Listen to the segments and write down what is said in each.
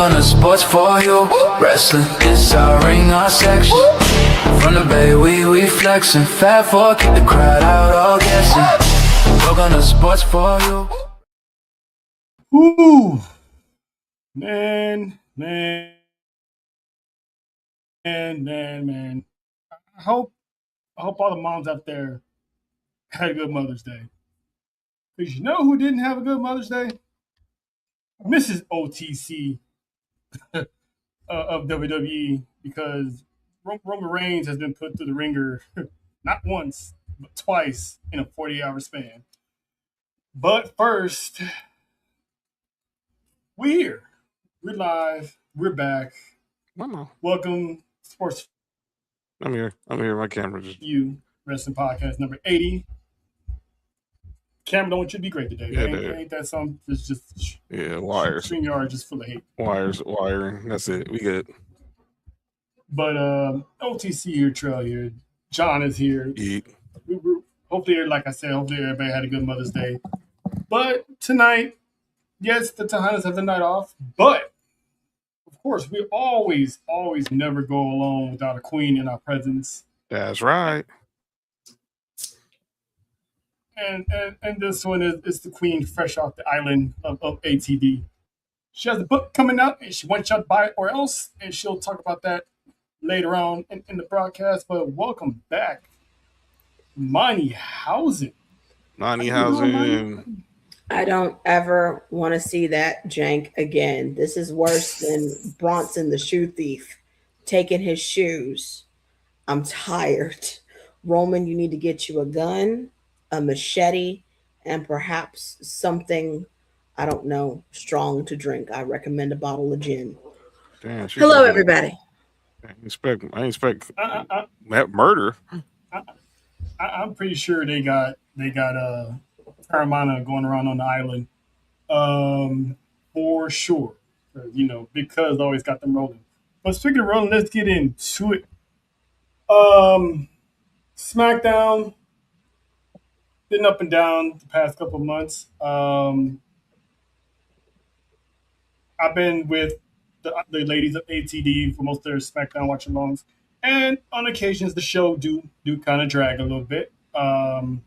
Welcome to Sports for You Wrestling. It's our ring, our section. From the bay, we flexing. Fat four, keep the crowd out, all guessing. Welcome to Sports for You. Ooh, man. I hope all the moms out there had a good Mother's Day. Because you know who didn't have a good Mother's Day? Mrs. OTC of WWE, because Roman Reigns has been put through the ringer not once, but twice in a 48-hour span. But first, we're here. We're live. We're back. Mama. Welcome, Sports. I'm here. My camera just. You Wrestling Podcast number 80. Cameron, don't want you to be great today. Yeah, ain't that something? It's just wires. StreamYard just full of hate. Wiring. That's it. We good. But OTC here, Trail here. John is here. Hopefully, like I said, everybody had a good Mother's Day. But tonight, yes, the Tejanas have the night off. But of course, we always never go alone without a queen in our presence. That's right. And this one is the queen fresh off the island of ATD. She has a book coming out, and she wants you to buy it or else, and she'll talk about that later on in the broadcast. But welcome back, Monty Housen. I don't ever want to see that jank again. This is worse than Bronson the shoe thief taking his shoes. I'm tired. Roman, you need to get you a gun, a machete, and perhaps something, I don't know, strong to drink. I recommend a bottle of gin. Damn, hello, everybody. I expect that murder. I'm pretty sure they got Paramount going around on the island, for sure. You know, because always got them rolling. But speaking of rolling, let's get into it. SmackDown been up and down the past couple of months. I've been with the ladies of ATD for most of their SmackDown watch-alongs, and on occasions the show do kind of drag a little bit, to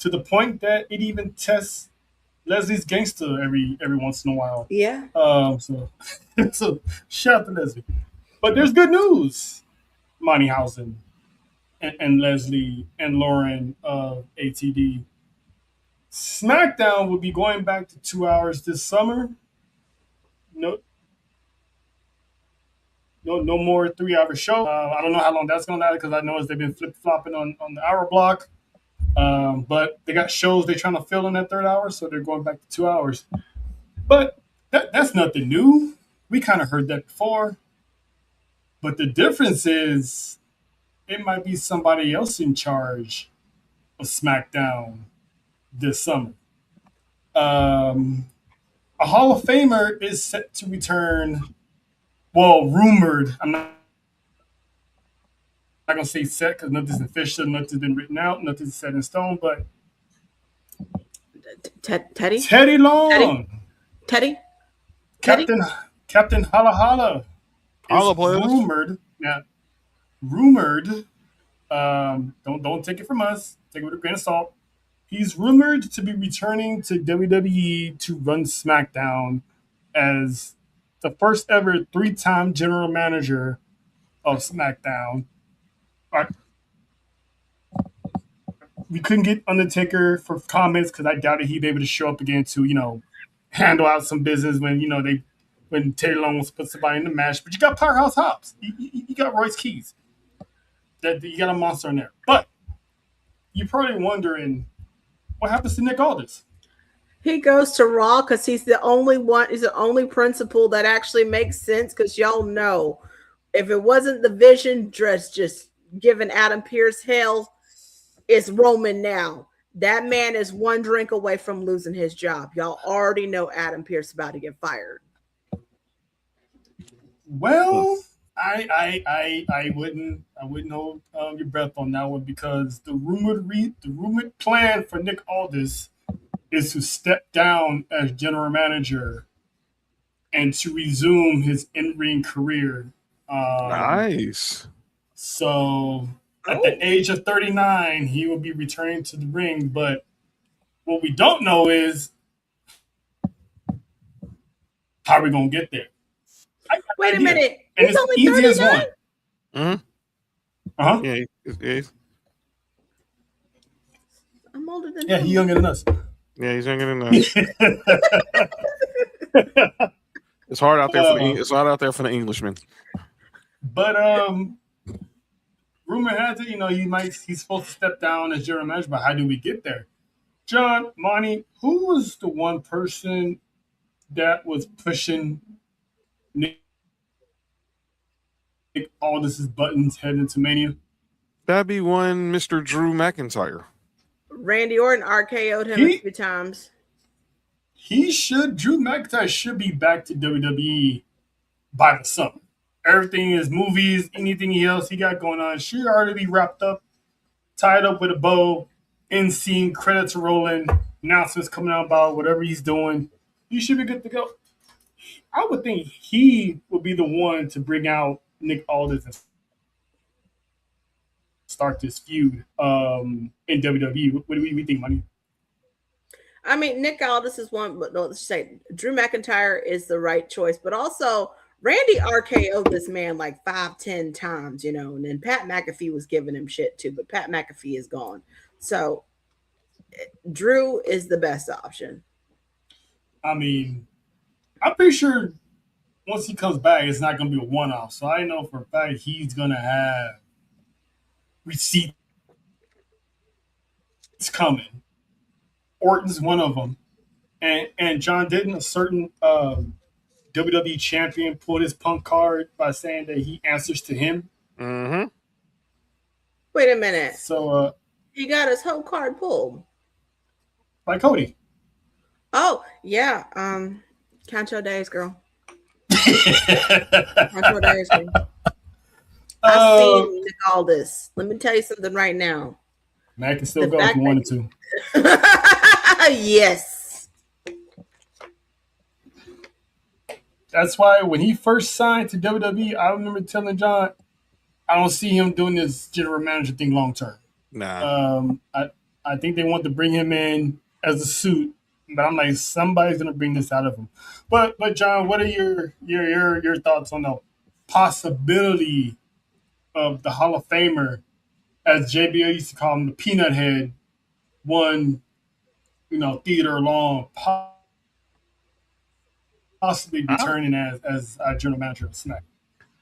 the point that it even tests Leslie's gangster every once in a while. Yeah. So shout out to Leslie. But there's good news, Monty Housen and Leslie and Lauren of ATD. SmackDown will be going back to 2 hours this summer. No more 3-hour show. I don't know how long that's going to last, because I know they've been flip-flopping on the hour block. But they got shows they're trying to fill in that third hour, so they're going back to 2 hours. But that's nothing new. We kind of heard that before. But the difference is it might be somebody else in charge of SmackDown this summer. A Hall of Famer is set to return. Well, rumored. I'm not going to say set, because nothing's official, nothing's been written out, nothing's set in stone. But Teddy Long. Teddy? Captain Holla Holla. Holla players. Rumored. Don't take it from us. Take it with a grain of salt. He's rumored to be returning to WWE to run SmackDown as the first ever 3-time general manager of SmackDown. We couldn't get Undertaker for comments because I doubted he'd be able to show up again to, handle out some business when Teddy Long was put somebody in the match. But you got Powerhouse Hobbs. You got Royce Keys. You got a monster in there. But you're probably wondering, what happens to Nick Aldis? He goes to Raw because he's the only one. He's the only principal that actually makes sense. Because y'all know, if it wasn't the Vision dress just giving Adam Pearce hell, it's Roman now. That man is one drink away from losing his job. Y'all already know Adam Pearce about to get fired. Well, I wouldn't hold your breath on that one, because the rumored plan for Nick Aldis is to step down as general manager and to resume his in-ring career. Nice. So at the age of 39, he will be returning to the ring. But what we don't know is how are we gonna get there. Wait a minute. And He's it's only easy 39? as one. Uh-huh. Yeah, I'm older than Yeah, him. he's younger than us. yeah, he's younger than us. It's hard out there for it's hard out there for the Englishman. But rumor has it, he's supposed to step down as general manager. But how do we get there? John, Monty, who was the one person that was pushing Nick Aldis's buttons heading into Mania? That'd be one Mr. Drew McIntyre. Randy Orton RKO'd him a few times. Drew McIntyre should be back to WWE by the summer. Everything is movies, anything else he got going on should already be wrapped up, tied up with a bow, end scene, credits rolling, announcements coming out about whatever he's doing. He should be good to go. I would think he would be the one to bring out Nick Aldis and start this feud in WWE. What do we think, Money? I mean, Nick Aldis is one, but no, let's say Drew McIntyre is the right choice. But also, Randy RKO'd this man like 5-10 times, and then Pat McAfee was giving him shit too, but Pat McAfee is gone. So Drew is the best option. I mean, I'm pretty sure once he comes back, it's not going to be a one-off. So I know for a fact he's going to have receipts coming. Orton's one of them. And John, didn't a certain WWE champion pull his punk card by saying that he answers to him? Mm-hmm. Wait a minute. So he got his whole card pulled. By Cody. Oh, yeah. Count your days, girl. Count your days, girl. I've seen Nick Aldis. Let me tell you something right now. Man, can still go if you wanted to. Yes. That's why when he first signed to WWE, I remember telling John, I don't see him doing this general manager thing long term. Nah. I think they want to bring him in as a suit, but I'm like, somebody's gonna bring this out of him. But John, what are your thoughts on the possibility of the Hall of Famer, as JBL used to call him, the Peanut Head, one, theater long, possibly returning as a general manager of Smack?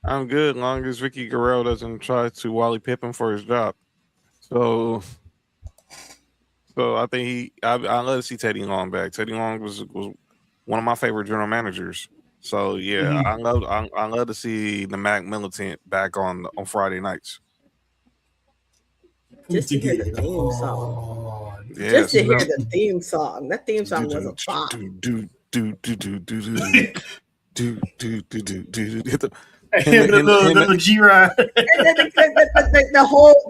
I'm good, as long as Vicky Guerrero doesn't try to Wally Pippen for his job. So I think I'd love to see Teddy Long back. Teddy Long was one of my favorite general managers. So yeah, I love to see the Mac Militant back on Friday nights. Just to hear the theme song. Yes, just to hear the theme song. That theme song was a bop. The G-Ride. The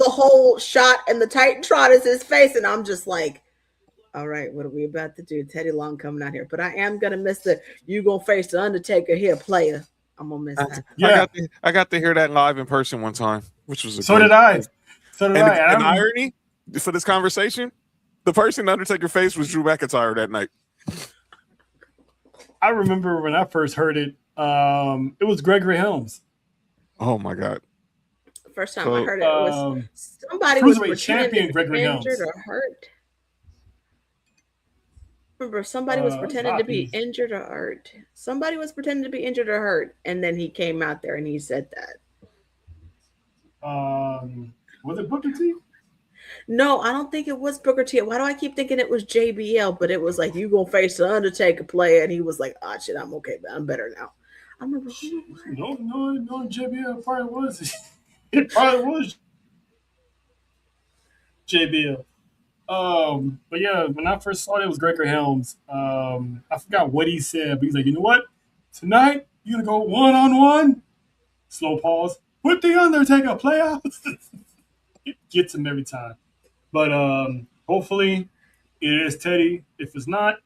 whole shot and the Titantron is his face, and I'm just like, all right, what are we about to do? Teddy Long coming out here, but I am gonna miss the "you gonna face the Undertaker here" player. I'm gonna miss that. Yeah, I got to hear that live in person one time, which was so did I. So did I. And irony for this conversation, the person Undertaker faced was Drew McIntyre that night. I remember when I first heard it. It was Gregory Helms. Oh my God! The first time I heard it was somebody was pretending to be injured or hurt. Remember, somebody was pretending to be injured or hurt. Somebody was pretending to be injured or hurt, and then he came out there and he said that. Was it Booker T? No, I don't think it was Booker T. Why do I keep thinking it was JBL? But it was like, you gonna face the Undertaker player, and he was like, "Ah, shit, I'm okay, but I'm better now." I remember. No, JBL probably was. It probably was JBL. But yeah, when I first saw it, it was Gregory Helms. I forgot what he said, but he's like, you know what? Tonight, you're gonna go one-on-one. Slow pause. With the Undertaker player. It gets him every time. But hopefully it is Teddy. If it's not,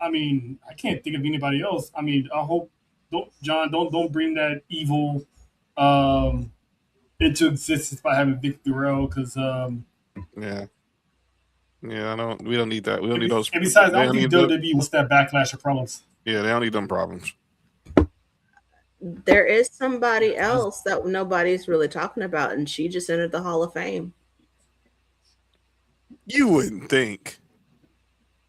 I mean, I can't think of anybody else. I mean, I hope don't bring that evil um, into existence by having Vic Durrell because Yeah. Yeah, I don't. We don't need that. We don't need those. and besides, They I don't don't think need the. WWE wants that backlash of problems. Yeah, they don't need them problems. There is somebody else that nobody's really talking about, and she just entered the Hall of Fame. You wouldn't think.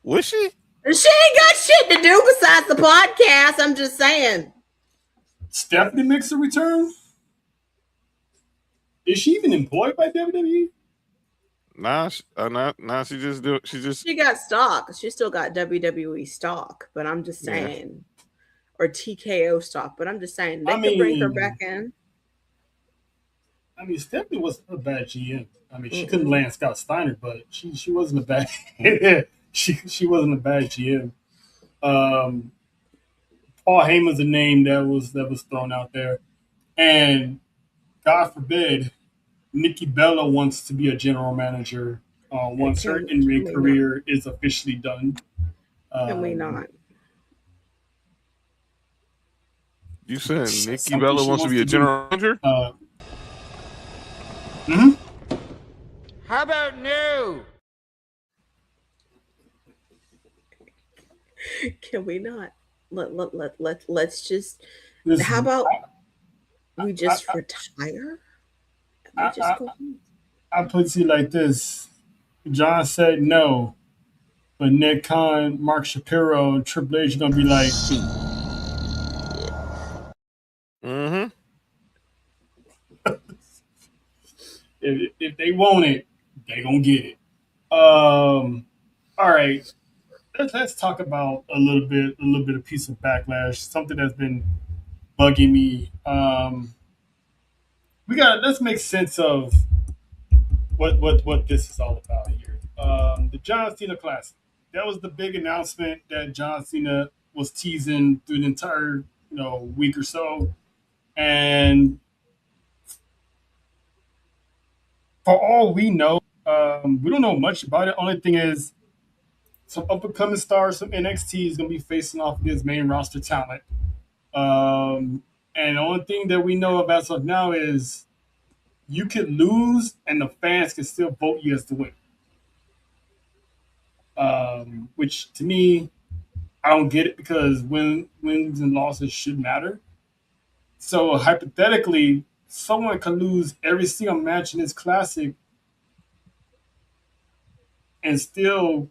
Was she? She ain't got shit to do besides the podcast. I'm just saying. Stephanie makes a return. Is she even employed by WWE? Nah, nah. She just do. She just. She got stock. She still got WWE stock, but I'm just saying. Or TKO stock, but I'm just saying they could bring her back in. I mean, Stephanie wasn't a bad GM. I mean, she couldn't land Scott Steiner, but she wasn't a bad she wasn't a bad GM. Paul Heyman's a name that was thrown out there, and God forbid, Nikki Bella wants to be a general manager once her in-ring career is officially done. Can we not? You said Nikki Bella wants to be a general manager? How about no? Can we not? Let's just. Listen, how about we just retire? We just go home? I put it like this. John said no, but Nick Khan, Mark Shapiro, and Triple H are gonna be like, Mm-hmm. if they want it, they gonna get it. All right, let's talk about a little bit of piece of backlash, something that's been bugging me. Let's make sense of what this is all about here. The John Cena Classic. That was the big announcement that John Cena was teasing through the entire week or so, and for all we know, we don't know much about it. Only thing is, some up and coming stars from NXT is going to be facing off against main roster talent. And the only thing that we know about as of now is you could lose and the fans can still vote you as the winner. Which to me, I don't get it because wins and losses should matter. So hypothetically, someone can lose every single match in this classic and still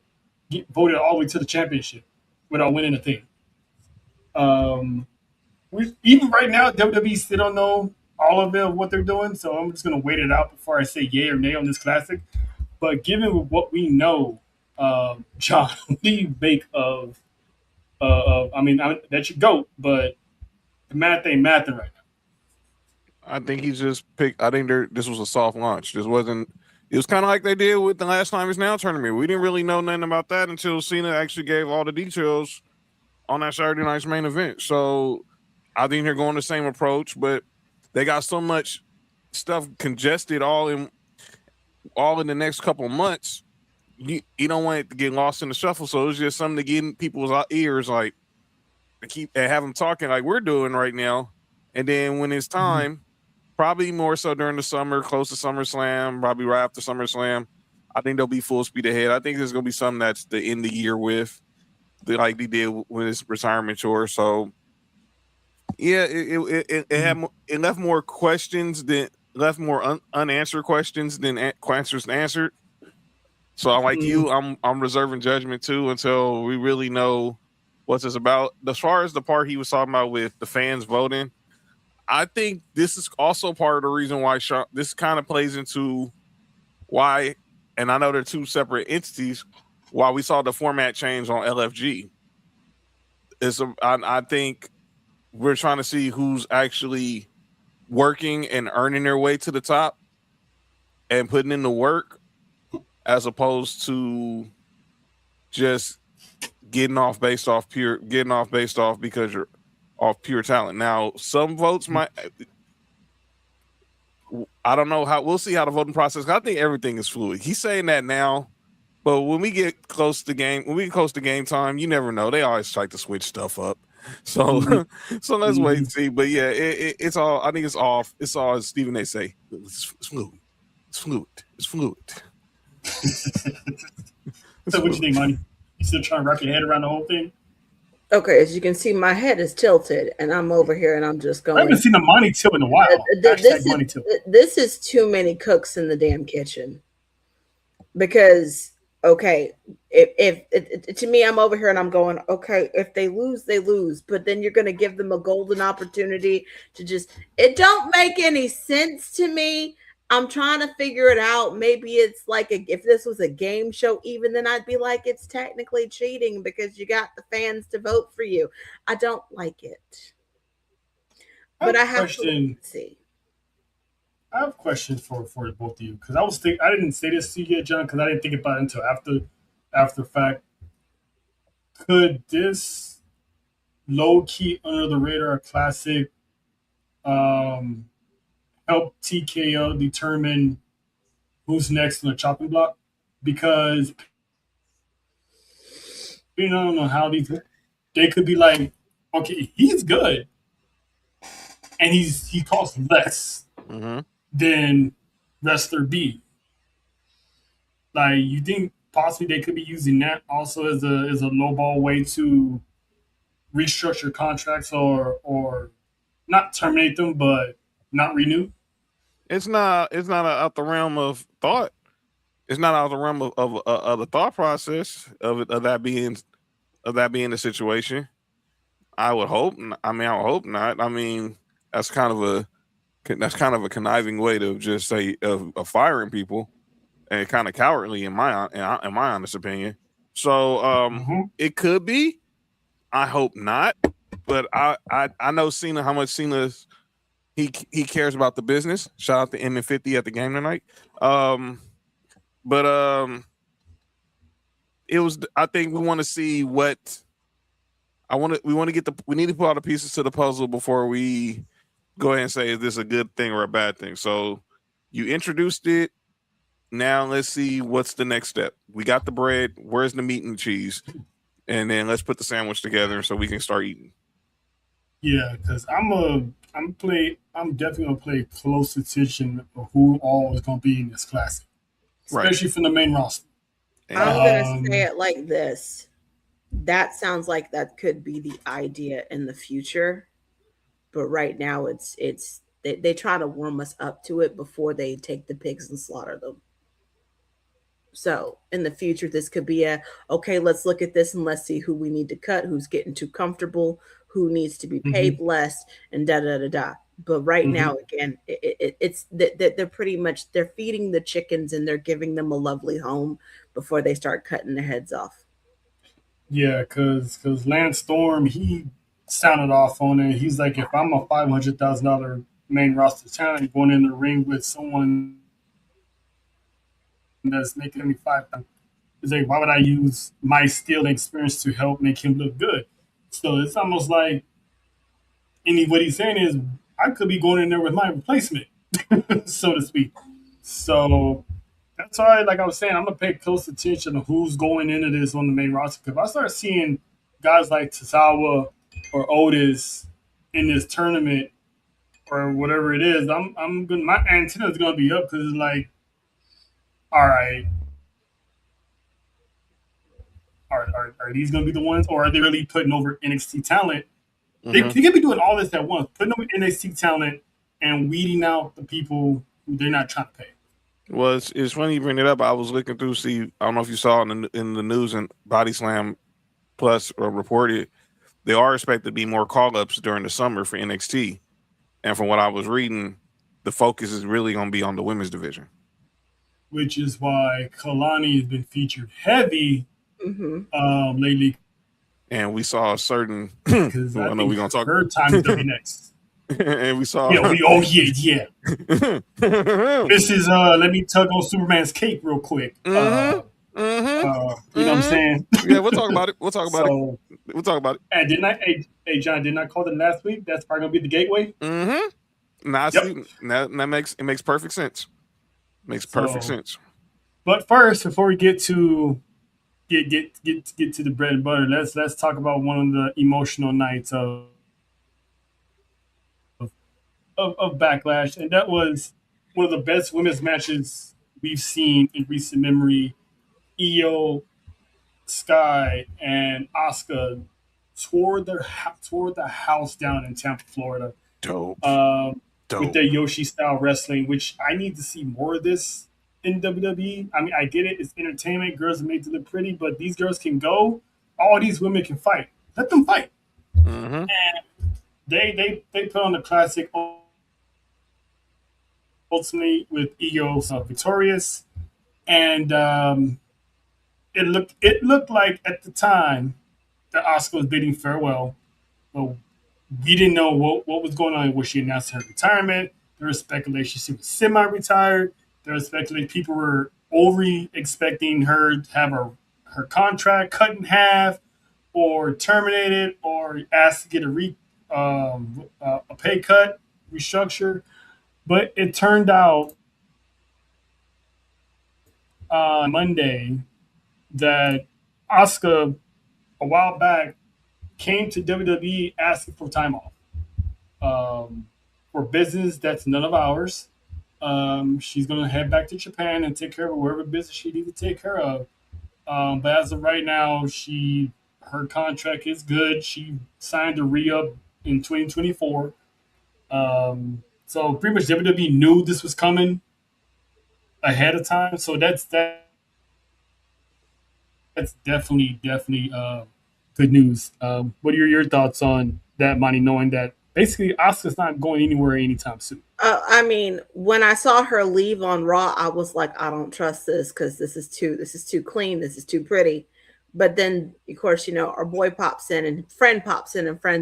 get voted all the way to the championship without winning a thing. Even right now, WWE still don't know all of it, what they're doing, so I'm just gonna wait it out before I say yay or nay on this classic. But given what we know, John, what do you make of? I mean, that's your goat, but the math ain't mathing right now. I think he just picked. I think this was a soft launch. This wasn't. It was kind of like they did with the Last Time Is Now tournament. We didn't really know nothing about that until Cena actually gave all the details on that Saturday night's main event. So I think they're going the same approach, but they got so much stuff congested all in the next couple of months. You don't want it to get lost in the shuffle. So it's just something to get in people's ears, like to keep and have them talking like we're doing right now. And then when it's time, probably more so during the summer, close to SummerSlam, probably right after SummerSlam, I think they'll be full speed ahead. I think there's going to be something that's the end of the year with, like they did with his retirement tour. So, yeah, it left more questions than unanswered questions than questions answered. So I'm like you, I'm reserving judgment too until we really know what this about. As far as the part he was talking about with the fans voting, I think this is also part of the reason why this kind of plays into why, and I know they're two separate entities, why we saw the format change on LFG. I think we're trying to see who's actually working and earning their way to the top and putting in the work as opposed to just getting off based off because you're off pure talent. Now, some votes might. I don't know how. We'll see how the voting process. I think everything is fluid. He's saying that now, But when we get close to game time, you never know. They always try to switch stuff up. So so let's wait and see. But yeah, it's all. I think it's all. It's all as Stephen A. say. It's fluid. It's fluid. It's fluid. So what you think, Money? You still trying to wrap your head around the whole thing? Okay, as you can see, my head is tilted, and I'm over here, and I'm just I going. haven't seen the money tilt in a while. Money tilt. This is too many cooks in the damn kitchen. Because okay, if to me, I'm over here and I'm going, okay, if they lose, they lose, but then you're going to give them a golden opportunity to just. It don't make any sense to me. I'm trying to figure it out. Maybe it's like if this was a game show, even then I'd be like, it's technically cheating because you got the fans to vote for you. I don't like it, but I have to see. I have a question for both of you because I didn't say this to you yet, John, because I didn't think about it until after fact. Could this low key under the radar classic help TKO determine who's next on the chopping block? Because you don't know how they could be like, okay, he's good, and he costs less than wrestler B. Like, you think possibly they could be using that also as a lowball way to restructure contracts or not terminate them, but not renew? It's not out the realm of thought. It's not out the realm of the thought process of that being the situation. I would hope. I would hope not. I mean, that's kind of a conniving way to just say of firing people, and kind of cowardly in my honest opinion. So it could be. I hope not. But I know Cena, how much Cena's he cares about the business. Shout out to M50 at the game tonight. It was. I think we want to see what. We need to put all the pieces to the puzzle before we go ahead and say, is this a good thing or a bad thing? So you introduced it. Now let's see what's the next step. We got the bread. Where's the meat and cheese? And then let's put the sandwich together so we can start eating. Yeah, because I'm definitely gonna play close attention of who all is gonna be in this classic, especially from the main roster. I'm gonna say it like this. That sounds like that could be the idea in the future, but right now they try to warm us up to it before they take the pigs and slaughter them. So in the future, this could be okay, let's look at this and let's see who we need to cut, who's getting too comfortable, who needs to be paid less, and da. But right now, again, it's that they're pretty much they're feeding the chickens and they're giving them a lovely home before they start cutting their heads off. Yeah, because Lance Storm, he sounded off on it. He's like, if I'm a $500,000 main roster talent going in the ring with someone that's making me $5,000, he's like, why would I use my skill and experience to help make him look good? So it's almost like, what he's saying is, I could be going in there with my replacement, so to speak. So that's why, like I was saying, I'm gonna pay close attention to who's going into this on the main roster. Because if I start seeing guys like Tozawa or Otis in this tournament or whatever it is, I'm gonna, my antenna's gonna be up because it's like, all right, are these gonna be the ones, or are they really putting over NXT talent? They could be doing all this at once, putting over NXT talent and weeding out the people who they're not trying to pay. Well, it's funny you bring it up. I was looking through, I don't know if you saw in the news, and Body Slam Plus reported there are expected to be more call-ups during the summer for NXT. And from what I was reading, the focus is really going to be on the women's division. Which is why Kalani has been featured heavy lately. And we saw a certain... Because I know we're going to talk... Her time to be next. And we saw... Yeah. This is... let me tug on Superman's cape real quick. You know what I'm saying? Yeah, we'll talk about it. We'll talk about it. And didn't I... Hey, John, didn't I call it last week? That's probably going to be the gateway? Nah, that makes perfect sense. Makes perfect sense. But first, before we get to get to the bread and butter, let's talk about one of the emotional nights of Backlash, and that was one of the best women's matches we've seen in recent memory. Io, Sky, and Asuka tore the house down in Tampa, Florida, Dope. um, with Dope. their Yoshi style wrestling, which I need to see more of this in WWE. I mean, I get it; it's entertainment. Girls are made to look pretty, but these girls can go. All these women can fight. Let them fight. Mm-hmm. They put on the classic ultimately with Ego victorious, and it looked like at the time that Oscar was bidding farewell, but we didn't know what was going on when she announced her retirement. There was speculation she was semi-retired. There was speculation people were over expecting her to have her contract cut in half, or terminated, or asked to get a pay cut, restructure. But it turned out on Monday that Asuka a while back came to WWE asking for time off for business that's none of ours. She's going to head back to Japan and take care of whatever business she needs to take care of. But as of right now, her contract is good. She signed a re-up in 2024. So pretty much WWE knew this was coming ahead of time. So that's definitely good news. What are your thoughts on that, Monty? Knowing that basically Asuka's not going anywhere anytime soon. I mean, when I saw her leave on Raw, I was like, I don't trust this because this is too clean, this is too pretty. But then, of course, our boy pops in and friend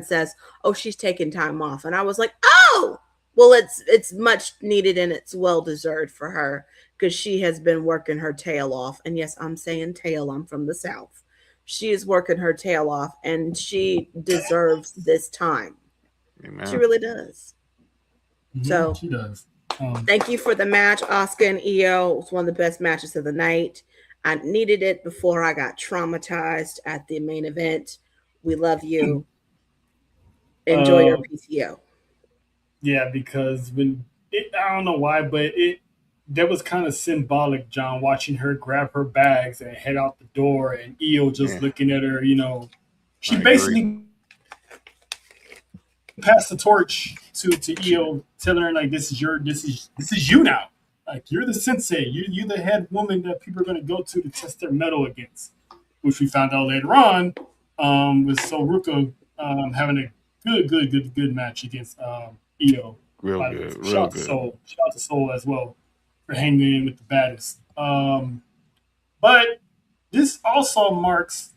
says, "Oh, she's taking time off," and I was like, "Oh, well, it's much needed and it's well deserved for her because she has been working her tail off." And yes, I'm saying tail. I'm from the South. She is working her tail off, and she deserves this time. She Amen. really does. So She does. thank you for the match, Oscar and Io. It was one of the best matches of the night. I needed it before I got traumatized at the main event. We love you. Enjoy your Uh, PTO. yeah, because I don't know why, but that was kind of symbolic, John, watching her grab her bags and head out the door, and Io just Yeah, looking at her. She I agree. basically passed the torch to Io, telling her like, this is you now. Like, you're the sensei. You're the head woman that people are going to go to test their metal against, which we found out later on, with Soruka having a good match against Io. Real By the way, good. so Real good. shout out to Soul as well for hanging in with the baddest. But this also marks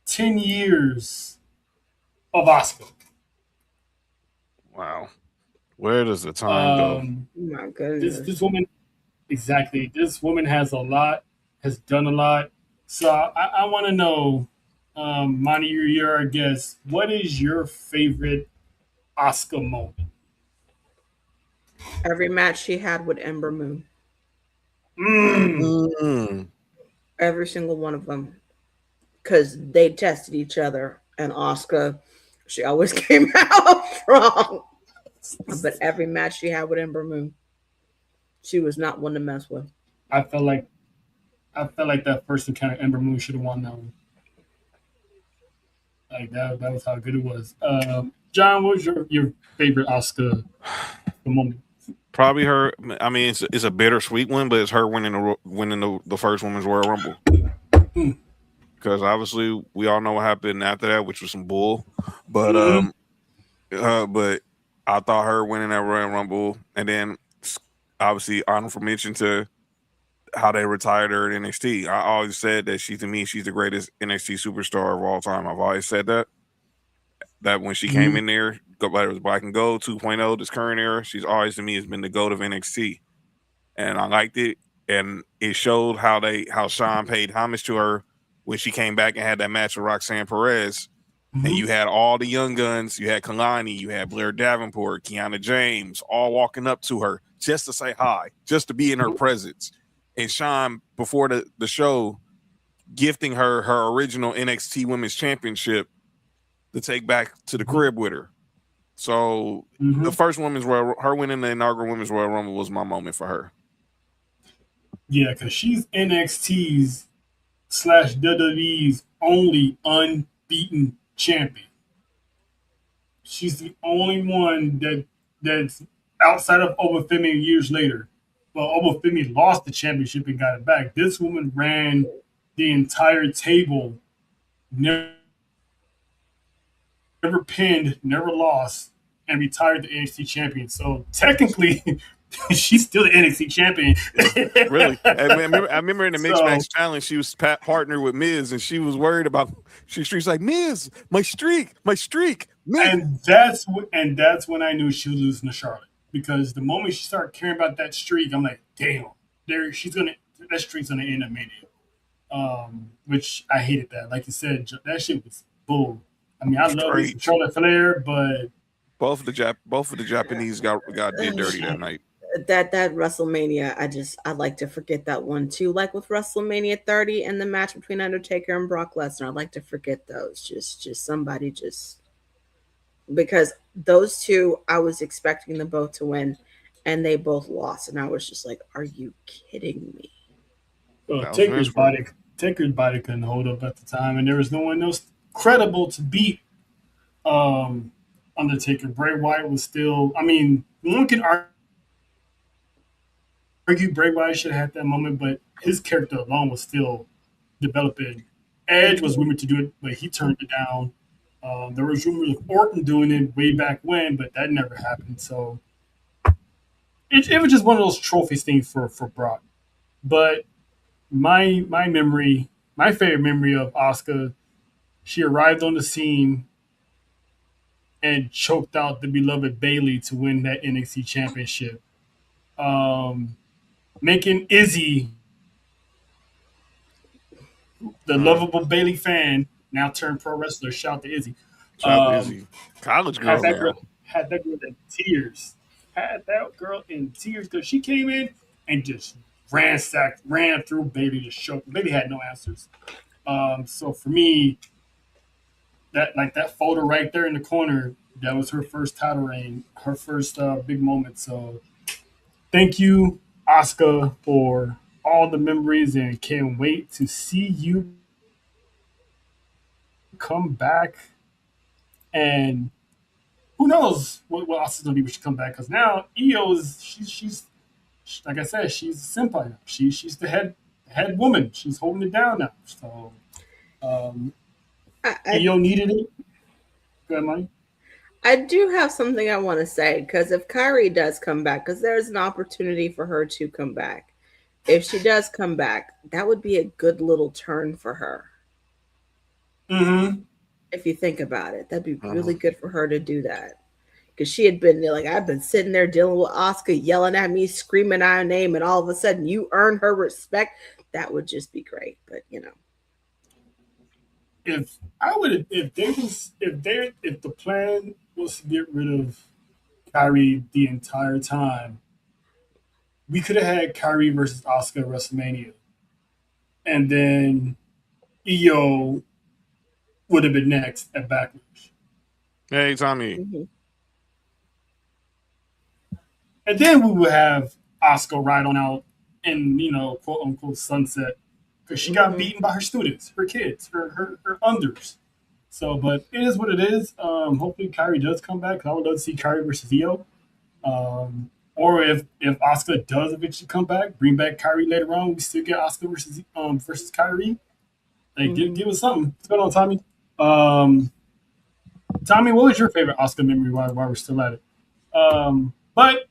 10 years of Oscar. Wow. Where does the time go? My This goodness. woman, exactly. This woman has done a lot. So I want to know, Monty, you're our guest. What is your favorite Oscar moment? Every match she had with Ember Moon. Mm, Mm. Every single one of them. Because they tested each other. And Oscar, she always came out strong. But every match she had with Ember Moon, she was not one to mess with. I felt like that first encounter, Ember Moon should have won that one. Like that was how good it was. John, what was your favorite Oscar moment? Probably her. I mean, it's a bittersweet one, but it's her winning the first women's Royal Rumble. Hmm. Because obviously we all know what happened after that, which was some bull. But Mhm. but I thought her winning that Royal Rumble, and then obviously honorable mention to how they retired her in NXT. I always said that she's the greatest NXT superstar of all time. I've always said that when she came Mhm. in there, whether it was Black and Gold 2.0, this current era, she's always to me has been the GOAT of NXT. And I liked it. And it showed how Sean paid homage to her when she came back and had that match with Roxanne Perez. And Mhm. you had all the young guns, you had Kalani, you had Blair Davenport, Kiana James, all walking up to her just to say hi, just to be in her presence. and Sean before the show gifting her original NXT Women's Championship to take back to the crib with her. So the first women's Royal, her winning the inaugural Women's Royal Rumble was my moment for her. Yeah, because she's NXT's / WWE's only unbeaten champion. She's the only one that's outside of Obafemi years later. Well, Obafemi lost the championship and got it back. This woman ran the entire table, never pinned, never lost, and retired the NXT champion. So technically, she's still the NXT champion. Really? I remember in the Mixed So- Match Challenge, she was partnered with Miz, and she was worried about. She's like, Miz, my streak, Miz. and that's when I knew she was losing to Charlotte, because the moment she started caring about that streak, I'm like, damn, that streak's gonna end up Mania. Which I hated that. Like you said, that shit was bull. I mean, I love me some Charlotte Flair, but both of the Japanese got did dirty that night. That WrestleMania, I like to forget that one too. Like with WrestleMania 30 and the match between Undertaker and Brock Lesnar, I like to forget those. Just somebody because those two, I was expecting them both to win, and they both lost, and I was just like, "Are you kidding me?" Taker's body couldn't hold up at the time, and there was no one else credible to beat Undertaker. Bray Wyatt was still. I mean, one can argue Bray Wyatt should have had that moment, but his character alone was still developing. Edge was rumored to do it, but he turned it down. There was rumors of Orton doing it way back when, but that never happened. So it was just one of those trophies things for Brock. But my favorite memory of Asuka, she arrived on the scene and choked out the beloved Bayley to win that NXT championship. Making Izzy, the lovable Bayley fan, now turned pro wrestler. Shout out to Izzy. College girl. Had that girl in tears. Because she came in and just ran through Bayley to show. Bayley had no answers. So for me, that photo right there in the corner, that was her first title reign, her first big moment. So thank you, Asuka, for all the memories, and can't wait to see you come back. And who knows what else is gonna be when she come back? Because now Io is she's like I said, she's a senpai now. She's the head woman. She's holding it down now. So Io needed it. Go ahead, Money. I do have something I want to say, because if Kyrie does come back, because there's an opportunity for her to come back. If she does come back, that would be a good little turn for her. Mm-hmm. If you think about it, that'd be really good for her to do that. Because she had been like, I've been sitting there dealing with Asuka yelling at me, screaming our name, and all of a sudden you earn her respect. That would just be great. But if the plan was to get rid of Kyrie the entire time, we could have had Kyrie versus Asuka at WrestleMania, and then Io would have been next at Backlash. Hey, Tommy. Mm-hmm. And then we would have Asuka ride on out and, quote unquote sunset, because she got beaten by her students, her kids, her unders. So, but it is what it is. Hopefully Kyrie does come back. I would love to see Kyrie versus Io. Or if Asuka does eventually come back, bring back Kyrie later on, we still get Asuka versus Kyrie. Like, give us something. What's going on, Tommy? Tommy, what was your favorite Asuka memory while we're still at it? But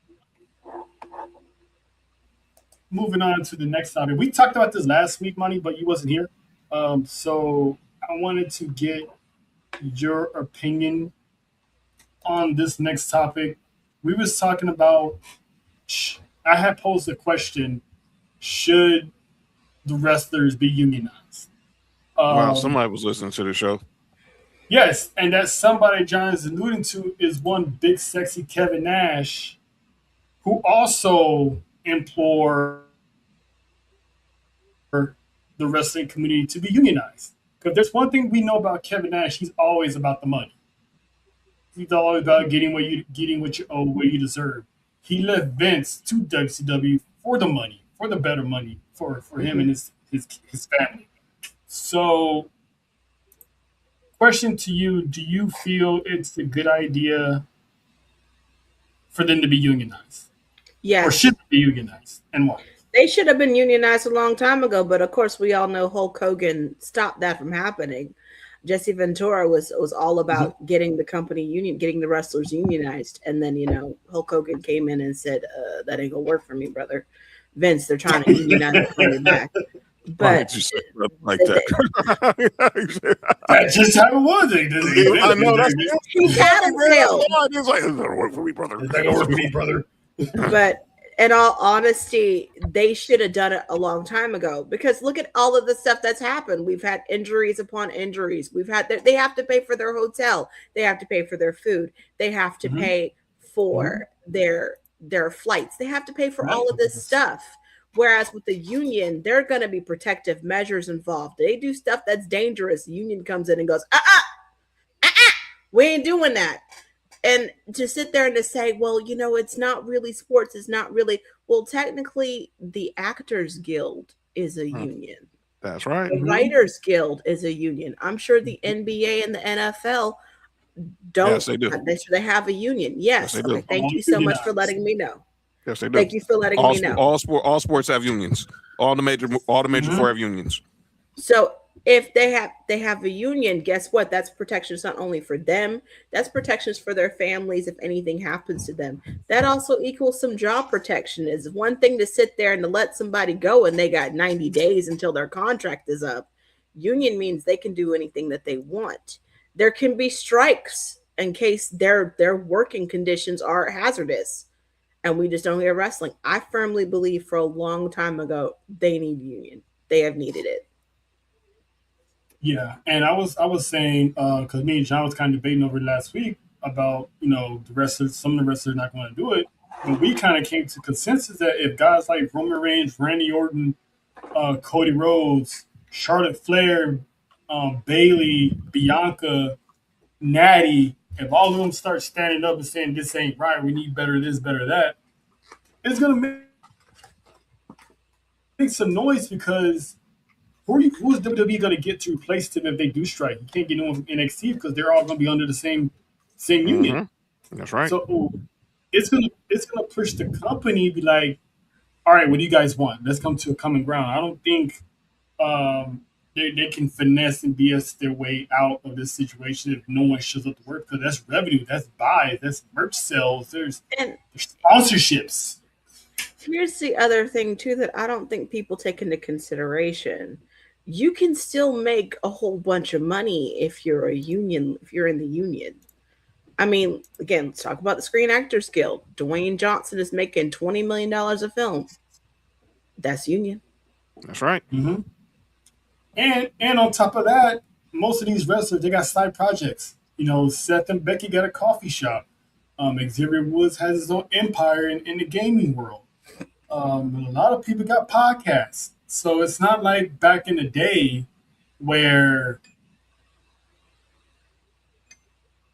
moving on to the next topic. We talked about this last week, Money, but you wasn't here. So I wanted to get your opinion on this next topic. We was talking about, I had posed a question, should the wrestlers be unionized? Wow, somebody was listening to the show. Yes, and that somebody John is alluding to is one big sexy Kevin Nash, who also implored the wrestling community to be unionized. Because there's one thing we know about Kevin Nash, he's always about the money. He's always about getting what you owe, what you deserve. He left Vince to WCW for the money, for the better money for him and his family. So, question to you: do you feel it's a good idea for them to be unionized, or Yes. should they be unionized, and why? They should have been unionized a long time ago, but of course we all know Hulk Hogan stopped that from happening. Jesse Ventura was all about getting the company union, getting the wrestlers unionized, and then Hulk Hogan came in and said, "That ain't gonna work for me, brother. Vince, they're trying to unionize it from your back." Why But did you say it like that? That's just how it was. I know that's he tattletale. it's like, it doesn't work for me, brother. It's not gonna work for me, brother. But in all honesty, they should have done it a long time ago, because look at all of the stuff that's happened. We've had injuries upon injuries. They have to pay for their hotel. They have to pay for their food. They have to pay for their flights. They have to pay for all of this stuff. Whereas with the union, there are going to be protective measures involved. They do stuff that's dangerous. The union comes in and goes, we ain't doing that. And to sit there and to say, well, it's not really sports. It's not really. Well, technically, the Actors Guild is a union. That's right. The Writers Guild is a union. I'm sure the NBA and the NFL don't. Yes, they do. They have a union. Yes. They do. Okay, thank you so much for letting me know. Yes, they do. Thank you for letting me know. All sports have unions. All the major four have unions. So if they have a union, guess what? That's protections not only for them, that's protections for their families if anything happens to them. That also equals some job protection. It's one thing to sit there and to let somebody go and they got 90 days until their contract is up. Union means they can do anything that they want. There can be strikes in case their working conditions are hazardous. And we just don't hear wrestling. I firmly believe for a long time ago, they need union. They have needed it. Yeah, and I was saying, because me and John was kind of debating over last week about the wrestlers. Some of the wrestlers not going to do it, but we kind of came to consensus that if guys like Roman Reigns, Randy Orton, Cody Rhodes, Charlotte Flair, Bayley, Bianca, Natty, if all of them start standing up and saying this ain't right, we need better this, better that, it's gonna make some noise, because who's WWE going to get to replace them if they do strike? You can't get anyone from NXT because they're all going to be under the same union. That's right. So it's gonna push the company to be like, all right, what do you guys want? Let's come to a common ground. I don't think they can finesse and BS their way out of this situation if no one shows up to work, because that's revenue, that's buys, that's merch sales, there's sponsorships. Here's the other thing too that I don't think people take into consideration. You can still make a whole bunch of money if you're in the union. I mean, again, let's talk about the Screen Actors Guild. Dwayne Johnson is making $20 million a film. That's union. That's right. Mm-hmm. And on top of that, most of these wrestlers, they got side projects. Seth and Becky got a coffee shop. Xavier Woods has his own empire in the gaming world. A lot of people got podcasts. So it's not like back in the day where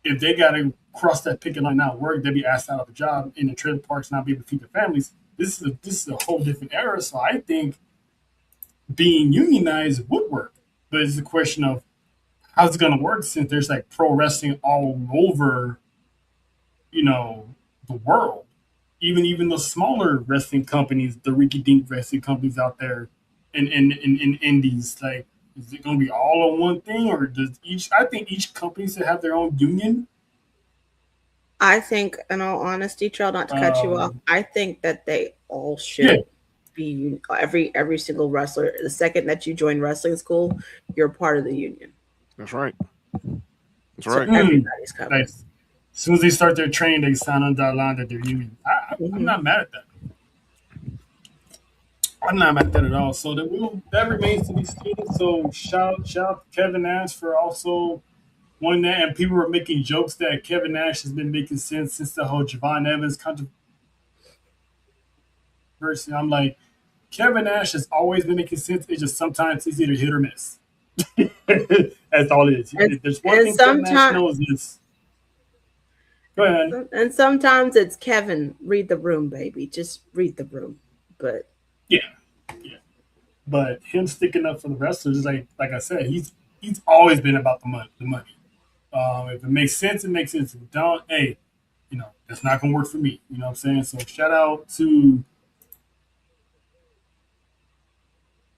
if they got to cross that picket line, not work, they'd be asked out of a job in the trailer parks, not be able to feed their families. This is a whole different era. So I think being unionized would work. But it's a question of how's it going to work, since there's like pro wrestling all over, the world. Even the smaller wrestling companies, the rinky-dink wrestling companies out there in indies, like, is it going to be all on one thing, or I think each company should have their own union. I think, in all honesty, Charles, not to cut you off, I think that they all should be every single wrestler. The second that you join wrestling school, you're part of the union. That's right. That's So right. everybody's covered. Nice. As soon as they start their training, they sign on that line that they're union. I'm not mad at that. I'm not mad at that at all. So that remains to be seen. So shout out to Kevin Nash for also wanting that. And people were making jokes that Kevin Nash has been making since the whole Javon Evans controversy. I'm like, Kevin Nash has always been making sense. It's just sometimes it's either hit or miss. That's all it is. And, There's one and thing Kevin Nash sometimes knows is. Go ahead. and sometimes it's Kevin, read the room, baby. Just read the room. But Yeah, yeah. But him sticking up for the wrestlers is like I said, he's always been about the money. The money. If it makes sense, it makes sense. If it don't, hey, that's not gonna work for me. You know what I'm saying? So shout out to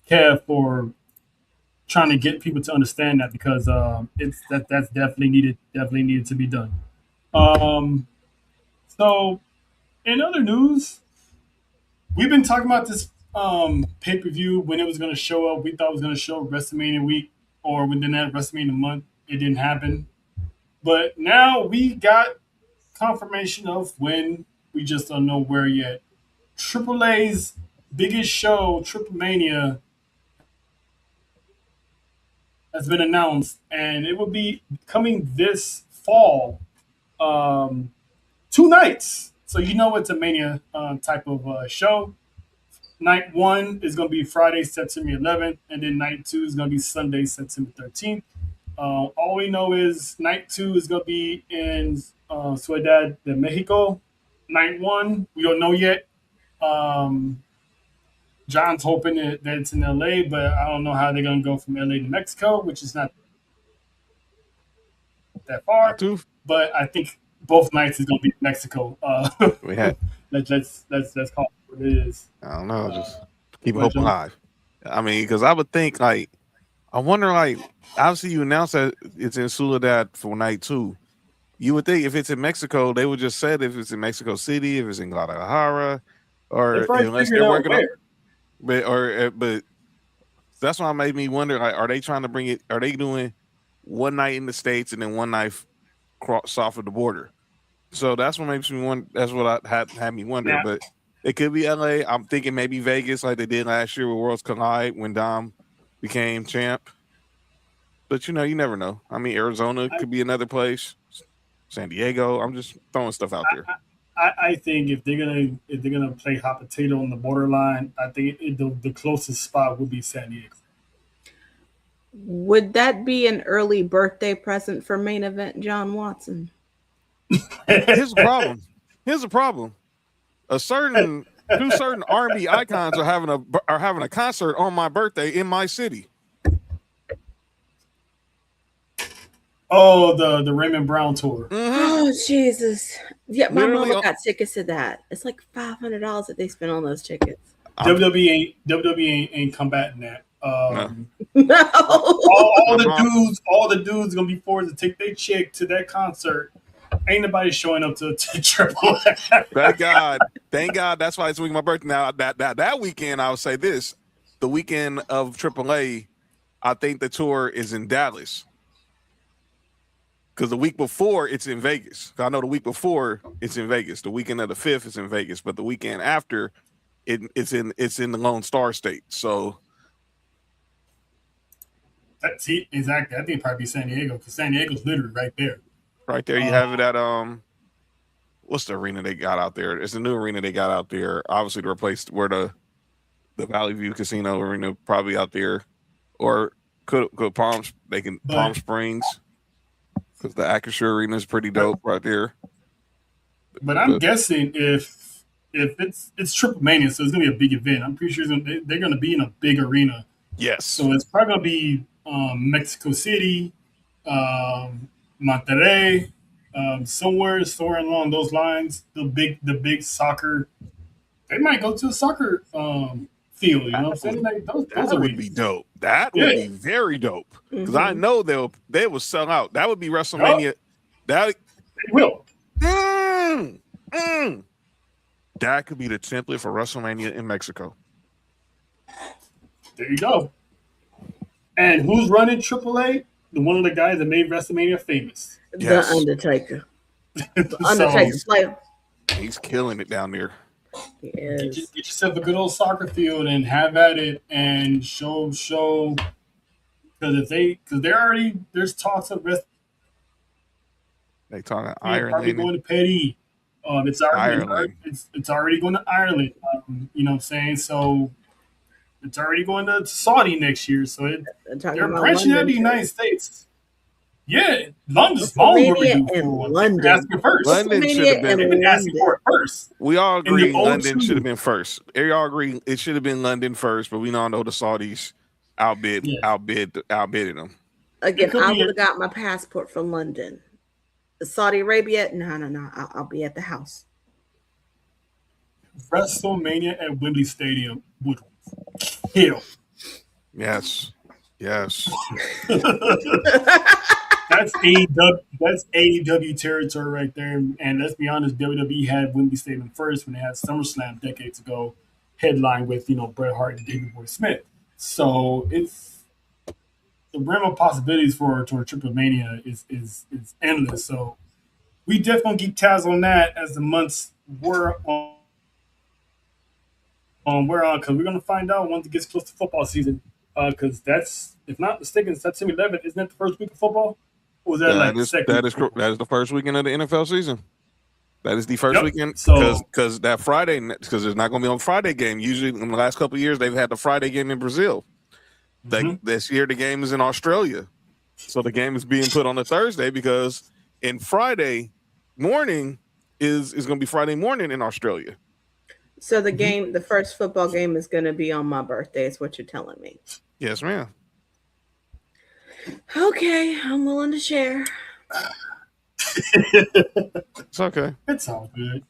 Kev for trying to get people to understand that because that's definitely needed to be done. Um, so in other news, we've been talking about this pay per view when it was going to show up. We thought it was going to show WrestleMania week or within that WrestleMania month. It didn't happen, but now we got confirmation of when. We just don't know where yet. Triple A's biggest show, Triple Mania, has been announced, and it will be coming this fall. Um, 2 nights, so it's a Mania type of show. Night one is going to be Friday, September 11th, and then night two is going to be Sunday, September 13th. All we know is night two is going to be in Ciudad de Mexico. Night one, we don't know yet. Um, John's hoping that it's in LA, but I don't know how they're going to go from LA to Mexico, which is not that Not far. too. But I think both nights is going to be in Mexico. We had. let's call it what it is. I don't know. Just keep Go hope ahead, John. alive. I mean, because I would think like I wonder like obviously you announced that it's in Soledad for night two. You would think if it's in Mexico, they would just said if it's in Mexico City, if it's in Guadalajara, They or probably unless figured they're out working on, where. but that's why it made me wonder. Like, are they trying to bring it? Are they doing one night in the States and then one night cross off of the border? So that's what makes me wonder. That's what had me wonder. Now, But it could be LA. I'm thinking maybe Vegas, like they did last year with Worlds Collide when Dom became champ. But you never know. I mean, Arizona could be another place. San Diego. I'm just throwing stuff out there. I think if they're gonna play hot potato on the borderline, I think the closest spot would be San Diego. would that be an early birthday present for main event John Watson? Here's the problem. Here's the problem. Two certain R&B icons are having a concert on my birthday in my city. Oh, the Raymond Brown tour. Oh Jesus! Yeah, my Literally mama got tickets to that. It's like $500 that they spent on those tickets. WWE ain't combating that. No. All the dudes gonna be forced to take their chick to that concert. Ain't nobody showing up to Triple A. Thank God. That's why it's my birthday. Now that weekend, I'll say this: the weekend of AAA, I think the tour is in Dallas. Because the week before it's in Vegas. I know the week before it's in Vegas. The weekend of the 5th is in Vegas, but the weekend after it's in the Lone Star State. So Exactly. I think it'd probably be San Diego because San Diego's literally right there. right there you have it at what's the arena they got out there? It's a new arena they got out there. Obviously to replace where the Valley View Casino arena probably out there, or could Palm Springs. Because the Acrisure Arena is pretty dope right there. But I'm guessing if it's Triple Mania, so it's gonna be a big event. I'm pretty sure they're gonna be in a big arena. Yes. So it's probably gonna be Mexico City, Monterrey, somewhere along those lines. The big soccer. They might go to a soccer field. You know what I'm saying? Like that would be dope. That would be very dope. Because I know they will sell out. That would be WrestleMania. That they will. That could be the template for WrestleMania in Mexico. There you go. And who's running AAA? One of the guys that made WrestleMania famous. Yes. The Undertaker. The Undertaker player. He's killing it down there. Get yourself a good old soccer field and have at it and show because there's talks of They talking probably Ireland. going to Petty. It's already going to Ireland. You know what I'm saying? So it's already going to Saudi next year, so Talking they're about branching out London the too. United States. Yeah, London's long WrestleMania overdue in for one. London. Asking first. London should have WrestleMania been. They've in been asking for it London. first. We all In the agree London should have O2. been first. We all agree it should have been London first, but we all know the Saudis Yes. outbidded them. Again, could I be would a- have got my passport for London. Saudi Arabia, no. I'll be at the house. WrestleMania at Wembley Stadium would kill. Yes. That's AEW. That's AEW territory right there. And let's be honest, WWE had Wembley Stadium first when they had SummerSlam decades ago, headlined with Bret Hart and Davey Boy Smith. So it's the realm of possibilities for Triple Mania is endless. So we definitely keep tabs on that as the months were on. We're on because we're gonna find out once it gets close to football season. Because that's, if not mistaken, September 11th. Isn't that the first week of football? Or was that the second? That is the first weekend of the NFL season. That is the first weekend So because that Friday, because there's not going to be on Friday game. Usually, in the last couple of years, they've had the Friday game in Brazil. This year, the game is in Australia, so the game is being put on a Thursday because in Friday morning is going to be Friday morning in Australia. So the game, the first football game, is going to be on my birthday. Is what you're telling me? Yes, ma'am. Okay, I'm willing to share. It's okay. it's all good.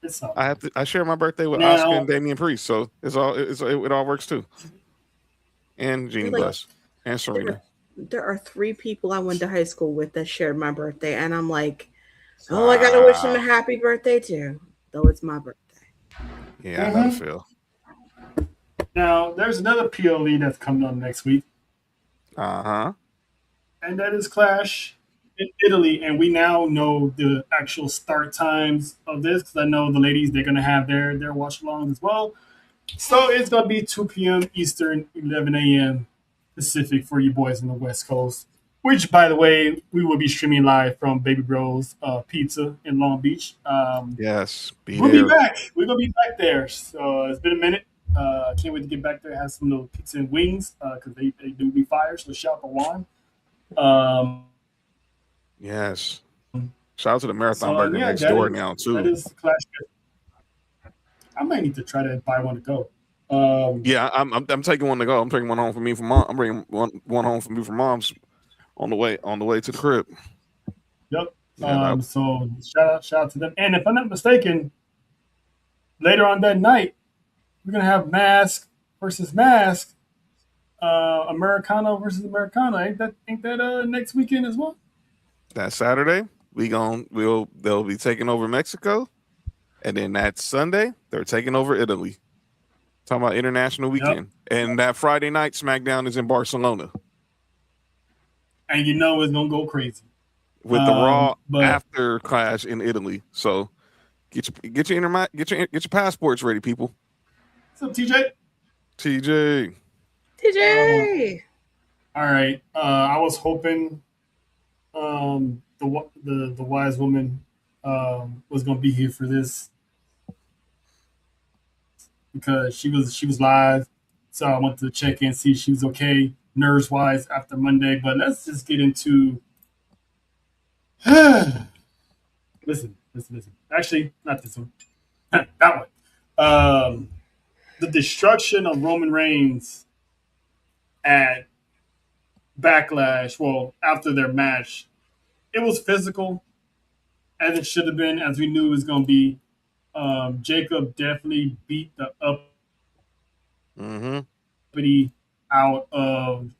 I share my birthday with Now- Asuka and Damian Priest, so it all works too. And Jeannie Really? Buss and Serena. There are 3 people I went to high school with that shared my birthday, and I'm like, oh, I gotta wish them a happy birthday too, though it's my birthday. Yeah, I know the feel. Now, there's another PLE that's coming on next week, Uh-huh. and that is Clash in Italy. And we now know the actual start times of this because I know the ladies, they're going to have their watch-alongs as well. So it's going to be 2 p.m. Eastern, 11 a.m. Pacific for you boys on the West Coast, which, by the way, we will be streaming live from Baby Bros Pizza in Long Beach. Yes. We'll be back. We're going to be back there. So it's been a minute. Can't wait to get back there and have some little pizza and wings because they do be fire. So shout out to Juan. Yes. Shout out to the Marathon So, Burger yeah, next that door is- now too. That is Clash. I might need to try to buy one to go. Yeah, I'm taking one to go. I'm taking one home for me from mom. I'm bringing one home for me from mom's on the way to the crib. Yep. Yeah, So shout out to them. And if I'm not mistaken, later on that night, we're gonna have Mask versus Mask, Americano versus Americano. Ain't that next weekend as well? That Saturday, they'll be taking over Mexico, and then that Sunday they're taking over Italy. Talking about international weekend, and that Friday night SmackDown is in Barcelona And you know it's gonna go crazy. with the Raw but- after Clash in Italy. So get your passports ready, people. What's up, TJ? TJ. TJ, All right. I was hoping the wise woman was gonna be here for this because she was live, so I wanted to check in, see if she was okay nerves wise after Monday. But let's just get into listen. Actually, not this one. That one. The destruction of Roman Reigns at Backlash. Well, after their match, it was physical, as it should have been, as we knew it was going to be. Jacob definitely beat the Mm-hmm. uppity out of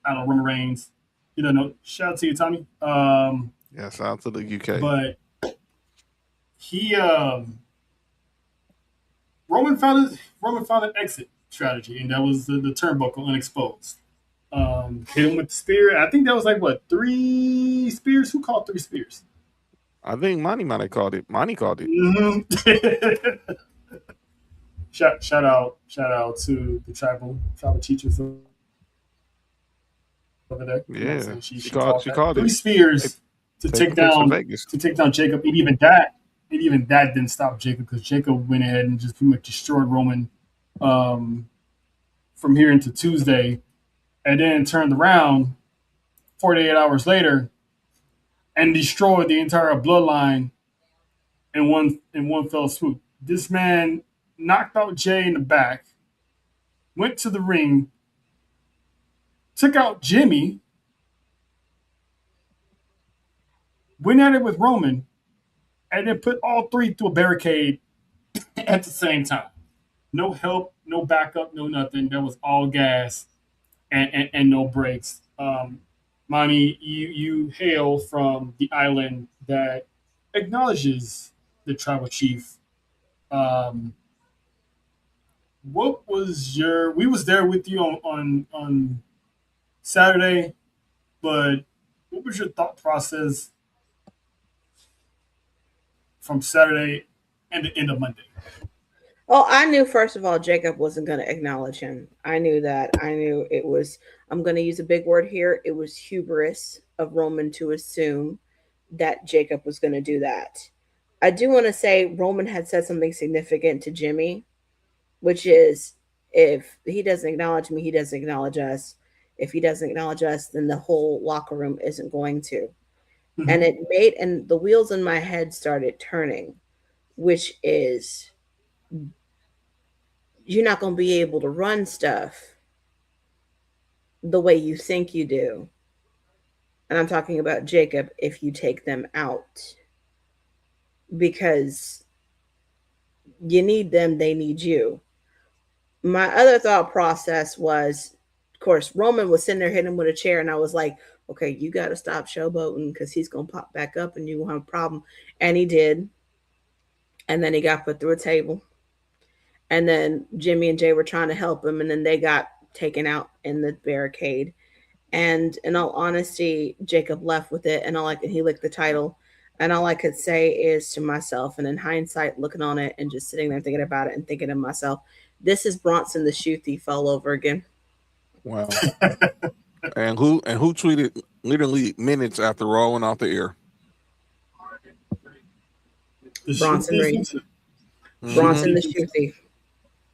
Roman Reigns. You don't know. Shout out to you, Tommy. Yes, out to the UK. But he Roman found an exit strategy, and that was the turnbuckle unexposed. Hit him with the spear. I think that was like what, 3 spears? Who called 3 spears? I think Monty might have called it. Monty called it. Mm-hmm. shout out to the tribal teachers over there. You know what I'm Yeah, saying? she called called that. 3 it. spears to take down Vegas. Jacob. And even that didn't stop Jacob because Jacob went ahead and just pretty much destroyed Roman from here into Tuesday, and then turned around 48 hours later and destroyed the entire bloodline in one fell swoop. This man knocked out Jay in the back, went to the ring, took out Jimmy, went at it with Roman, and then put all three through a barricade at the same time. No help, no backup, no nothing. That was all gas and no brakes. Monty, you hail from the island that acknowledges the tribal chief. Um, what was your? We was there with you on Saturday, but what was your thought process from Saturday and the end of Monday? Well, I knew first of all Jacob wasn't going to acknowledge him. I knew that. I knew it was. I'm going to use a big word here. It was hubris of Roman to assume that Jacob was going to do that. I do want to say Roman had said something significant to Jimmy, which is if he doesn't acknowledge me, he doesn't acknowledge us. If he doesn't acknowledge us, then the whole locker room isn't going to. And it made, and the wheels in my head started turning, which is you're not going to be able to run stuff the way you think you do. And I'm talking about Jacob if you take them out. Because you need them, they need you. My other thought process was, of course, Roman was sitting there hitting him with a chair, and I was like, okay, you got to stop showboating because he's going to pop back up and you will have a problem. And he did. And then he got put through a table. And then Jimmy and Jay were trying to help him, and then they got taken out in the barricade. And in all honesty, Jacob left with it, and he licked the title. And all I could say is to myself, and in hindsight, looking on it and just sitting there thinking about it and thinking to myself, this is Bronson the shoe thief all over again. Wow. and who tweeted literally minutes after Raw went off the air? Bronson Reed. Bronson the shoe thief.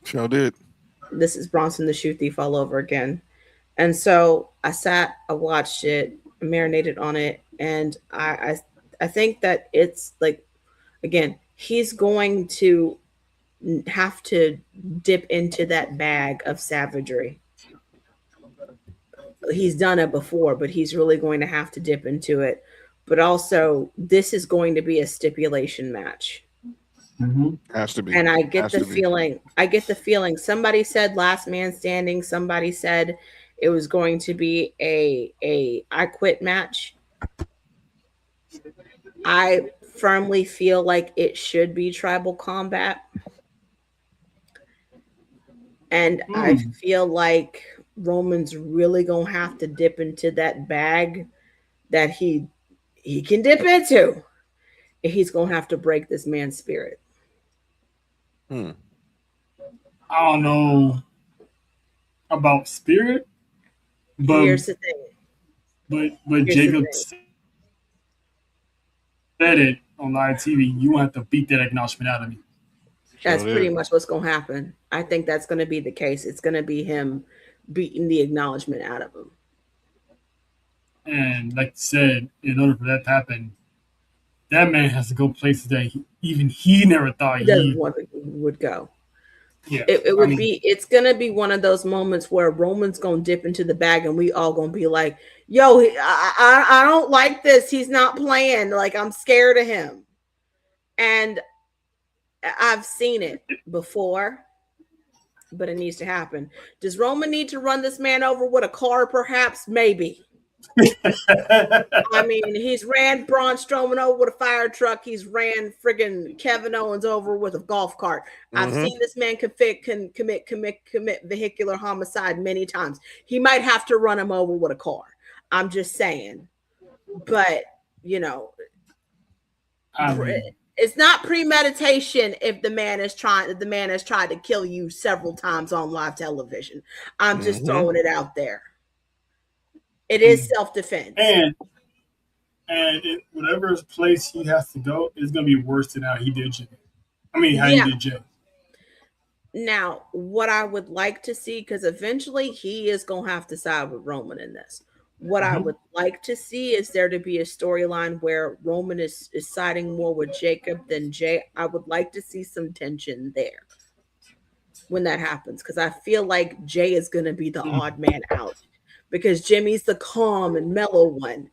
Sure did. This is Bronson the shoe thief all over again. And so I watched it, marinated on it, and I think that it's like, again, he's going to have to dip into that bag of savagery. He's done it before, but he's really going to have to dip into it. But also, this is going to be a stipulation match. Has to be. And I get the feeling somebody said last man standing, somebody said it was going to be a I quit match. I firmly feel like it should be tribal combat. And I feel like Roman's really gonna have to dip into that bag that he can dip into. He's gonna have to break this man's spirit. I don't know about spirit, but here's the thing. But Jacob said it on live TV. You want to beat that acknowledgement out of me. That's pretty much what's going to happen. I think that's going to be the case. It's going to be him beating the acknowledgement out of him. And like you said, in order for that to happen, that man has to go places that he never thought he would go. Yeah, it's going to be one of those moments where Roman's going to dip into the bag and we all going to be like, yo, I don't like this. He's not playing. Like, I'm scared of him. And I've seen it before, but it needs to happen. Does Roman need to run this man over with a car, perhaps? Maybe. I mean, he's ran Braun Strowman over with a fire truck. He's ran friggin' Kevin Owens over with a golf cart. I've seen this man commit vehicular homicide many times. He might have to run him over with a car. I'm just saying. But, you know, it's not premeditation if the man has tried to kill you several times on live television. I'm just throwing it out there. It is self-defense. And whatever place he has to go is going to be worse than how he did Jay. He did Jay. Now, what I would like to see, because eventually he is going to have to side with Roman in this. What I Mhm. would like to see is there to be a storyline where Roman is siding more with Jacob than Jay. I would like to see some tension there when that happens, because I feel like Jay is going to be the Mm. odd man out because Jimmy's the calm and mellow one.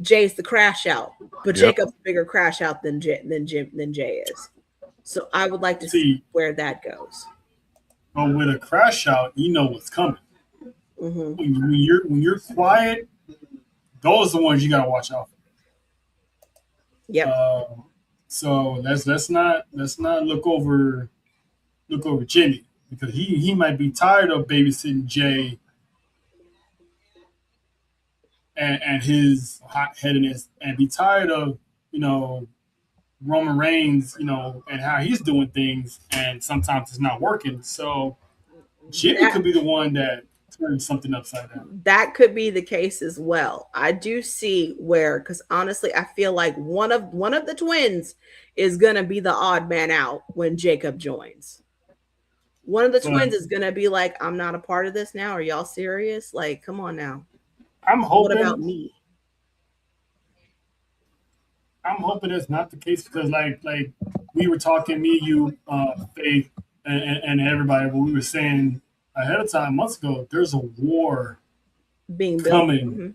Jay's the crash out, but Yep. Jacob's a bigger crash out than Jay is. So I would like to see See, where that goes. but with a crash out, you know what's coming. Hmm. When you're quiet, those are the ones you gotta watch out for. Yep. So let's not look over Jimmy because he might be tired of babysitting Jay and his hot headedness and be tired of you know Roman Reigns and how he's doing things and sometimes it's not working. So Jimmy That could be the one that turns something upside down. that could be the case as well. I do see where, because honestly, I feel like one of the twins is gonna be the odd man out when Jacob joins. One of the But twins is gonna be like, "I'm not a part of this now. Are y'all serious? Like, come on now. I'm What about hoping me?" I'm hoping that's not the case because like we were talking, me, you, Faith, and everybody, but we were saying ahead of time months ago, there's a war Being built. coming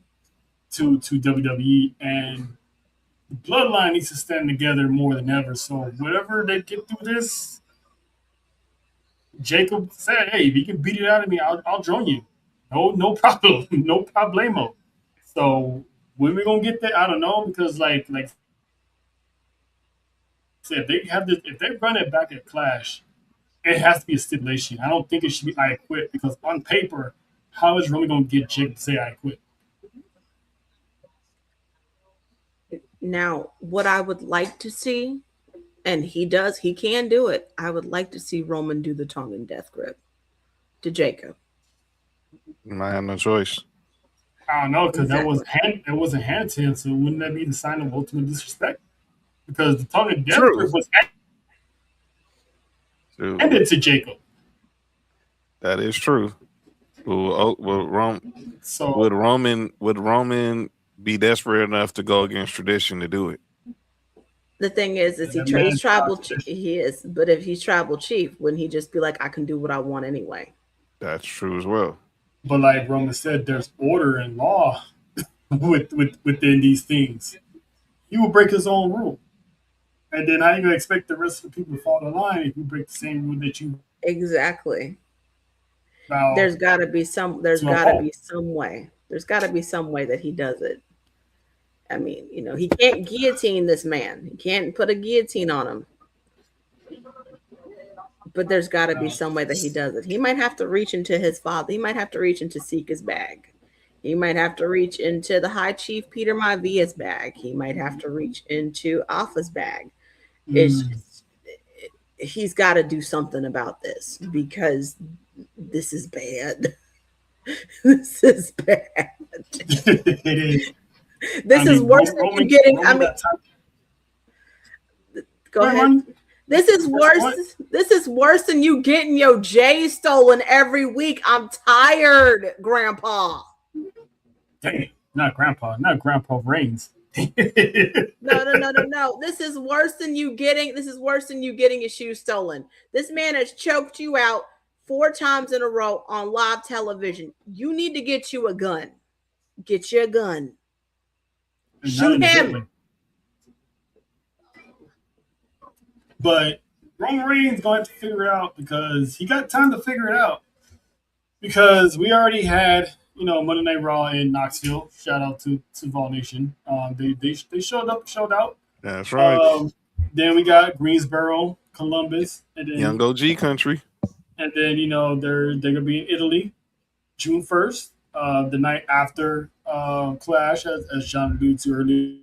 to WWE, and the bloodline needs to stand together more than ever. So whatever they get through this, Jacob said, "Hey, if you can beat it out of me, I'll join you. No problem, no problemo." So when we gonna get there, I don't know because like said, if they run it back at Clash, it has to be a stipulation. I don't think it should be I quit because on paper, how is Roman gonna get Jake to say I quit? Now, what I would like to see, and he can do it. I would like to see Roman do the tongue and death grip to Jacob. I have no choice. I don't know because Exactly. it wasn't handed to him, so wouldn't that be the sign of ultimate disrespect? Because the tongue and death True. grip was True. handed to Jacob. That is true. So Would Roman be desperate enough to go against tradition to do it? The thing is that he's man's tribal. not tradition. He is, but if he's tribal chief, wouldn't he just be like, "I can do what I want anyway"? That's true as well. But like Roman said, there's order and law within these things. He will break his own rule. And then how you gonna expect the rest of the people to fall in line if you break the same rule that you Exactly. vow There's got to be some. There's to got to uphold? be some way. There's got to be some way that he does it. I mean, he can't guillotine this man. He can't put a guillotine on him. But there's got to be Uh, some way that he does it. He might have to reach into his father. He might have to reach into Sika's bag. He might have to reach into the High Chief Peter Maivia's bag. He might have to reach into Alpha's bag. It's mm. just, he's got to do something about this because this is bad. This is bad. It is. This I is mean, worse than you Roman, getting. I Roman mean, got time. go Right, ahead. man. This is That's worse. what? This is worse than you getting your J stolen every week. I'm tired, Grandpa. Dang, not Grandpa Reigns. No, no, no, no, no. This is worse than you getting. This is worse than you getting your shoes stolen. This man has choked you out 4 times in a row on live television. You need to get you a gun. Get you a gun. And not Shoot in a good him. way. But Roman Reigns going to figure it out because he got time to figure it out. Because we already had, Monday Night Raw in Knoxville. Shout out to Vol Nation. They showed up, showed out. That's right. Then we got Greensboro, Columbus, Young OG country. and then they're gonna be in Italy, June 1st, the night after Clash, as John alluded to earlier.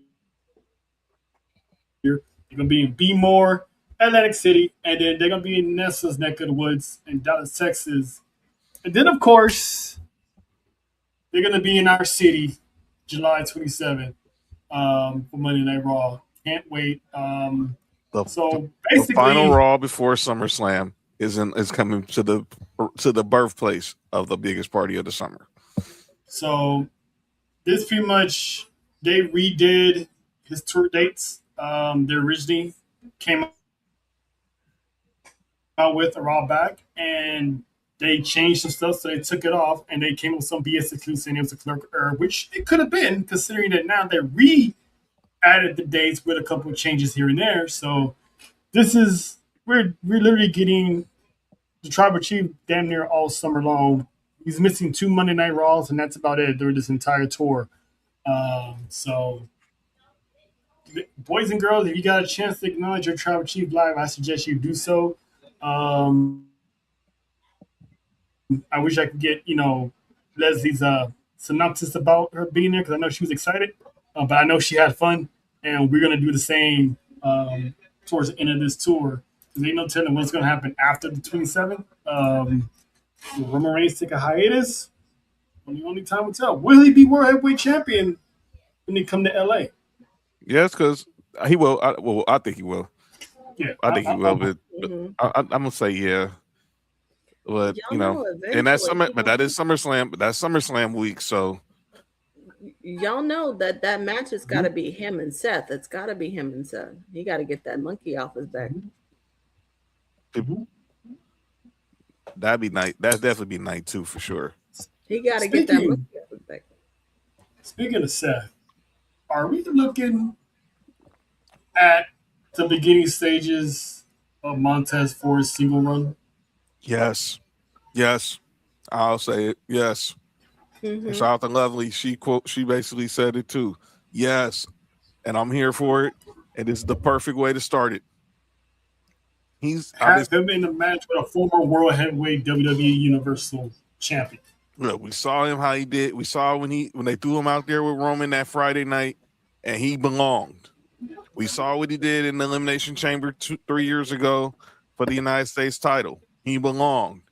They're gonna be in Bmore, Atlantic City, and then they're gonna be in Nessa's neck of the woods in Dallas, Texas. And then, of course, they're going to be in our city July 27th for Monday Night Raw. Can't wait. The, So the final basically, Raw before SummerSlam. is coming to the birthplace of the biggest party of the summer. So this pretty much they redid his tour dates. They originally came out with a while back, and they changed some stuff, so they took it off, and they came up with some BS excuse saying it was a clerk error, which it could have been, considering that now they re-added the dates with a couple of changes here and there. So this is we're literally getting the Tribal Chief damn near all summer long. He's missing 2 Monday Night Raws, and that's about it during this entire tour. So, boys and girls, if you got a chance to acknowledge your Tribal Chief live, I suggest you do so. I wish I could get Leslie's synopsis about her being there because I know she was excited, but I know she had fun, and we're gonna do the same towards the end of this tour. Because ain't no telling what's gonna happen after the 27th. Will Roman Reigns take a hiatus? Only time will tell. Will he be World Heavyweight Champion when they come to LA? Yes, because he will. I think he will. Yeah, I think he will, but Mhm. I'm gonna say yeah. But Y'all know and that's eventually, but that is SummerSlam. But that's SummerSlam week, so y'all know that match has got to be him and Seth. It's got to be him and Seth. He got to get that monkey off his back. that'd be night. That'd definitely be night 2 for sure. He got to get that monkey off his back. Speaking of Seth, are we looking at the beginning stages of Montez Ford's single run? Yes, I'll say it. Yes. Mhm. And shout out to Lovely. She basically said it too. Yes, and I'm here for it. And it's the perfect way to start it. Have him in a match with a former World Heavyweight WWE Universal Champion. Look, we saw him how he did. We saw when they threw him out there with Roman that Friday night, and he belonged. We saw what he did in the Elimination Chamber 3 years ago for the United States title. He belonged.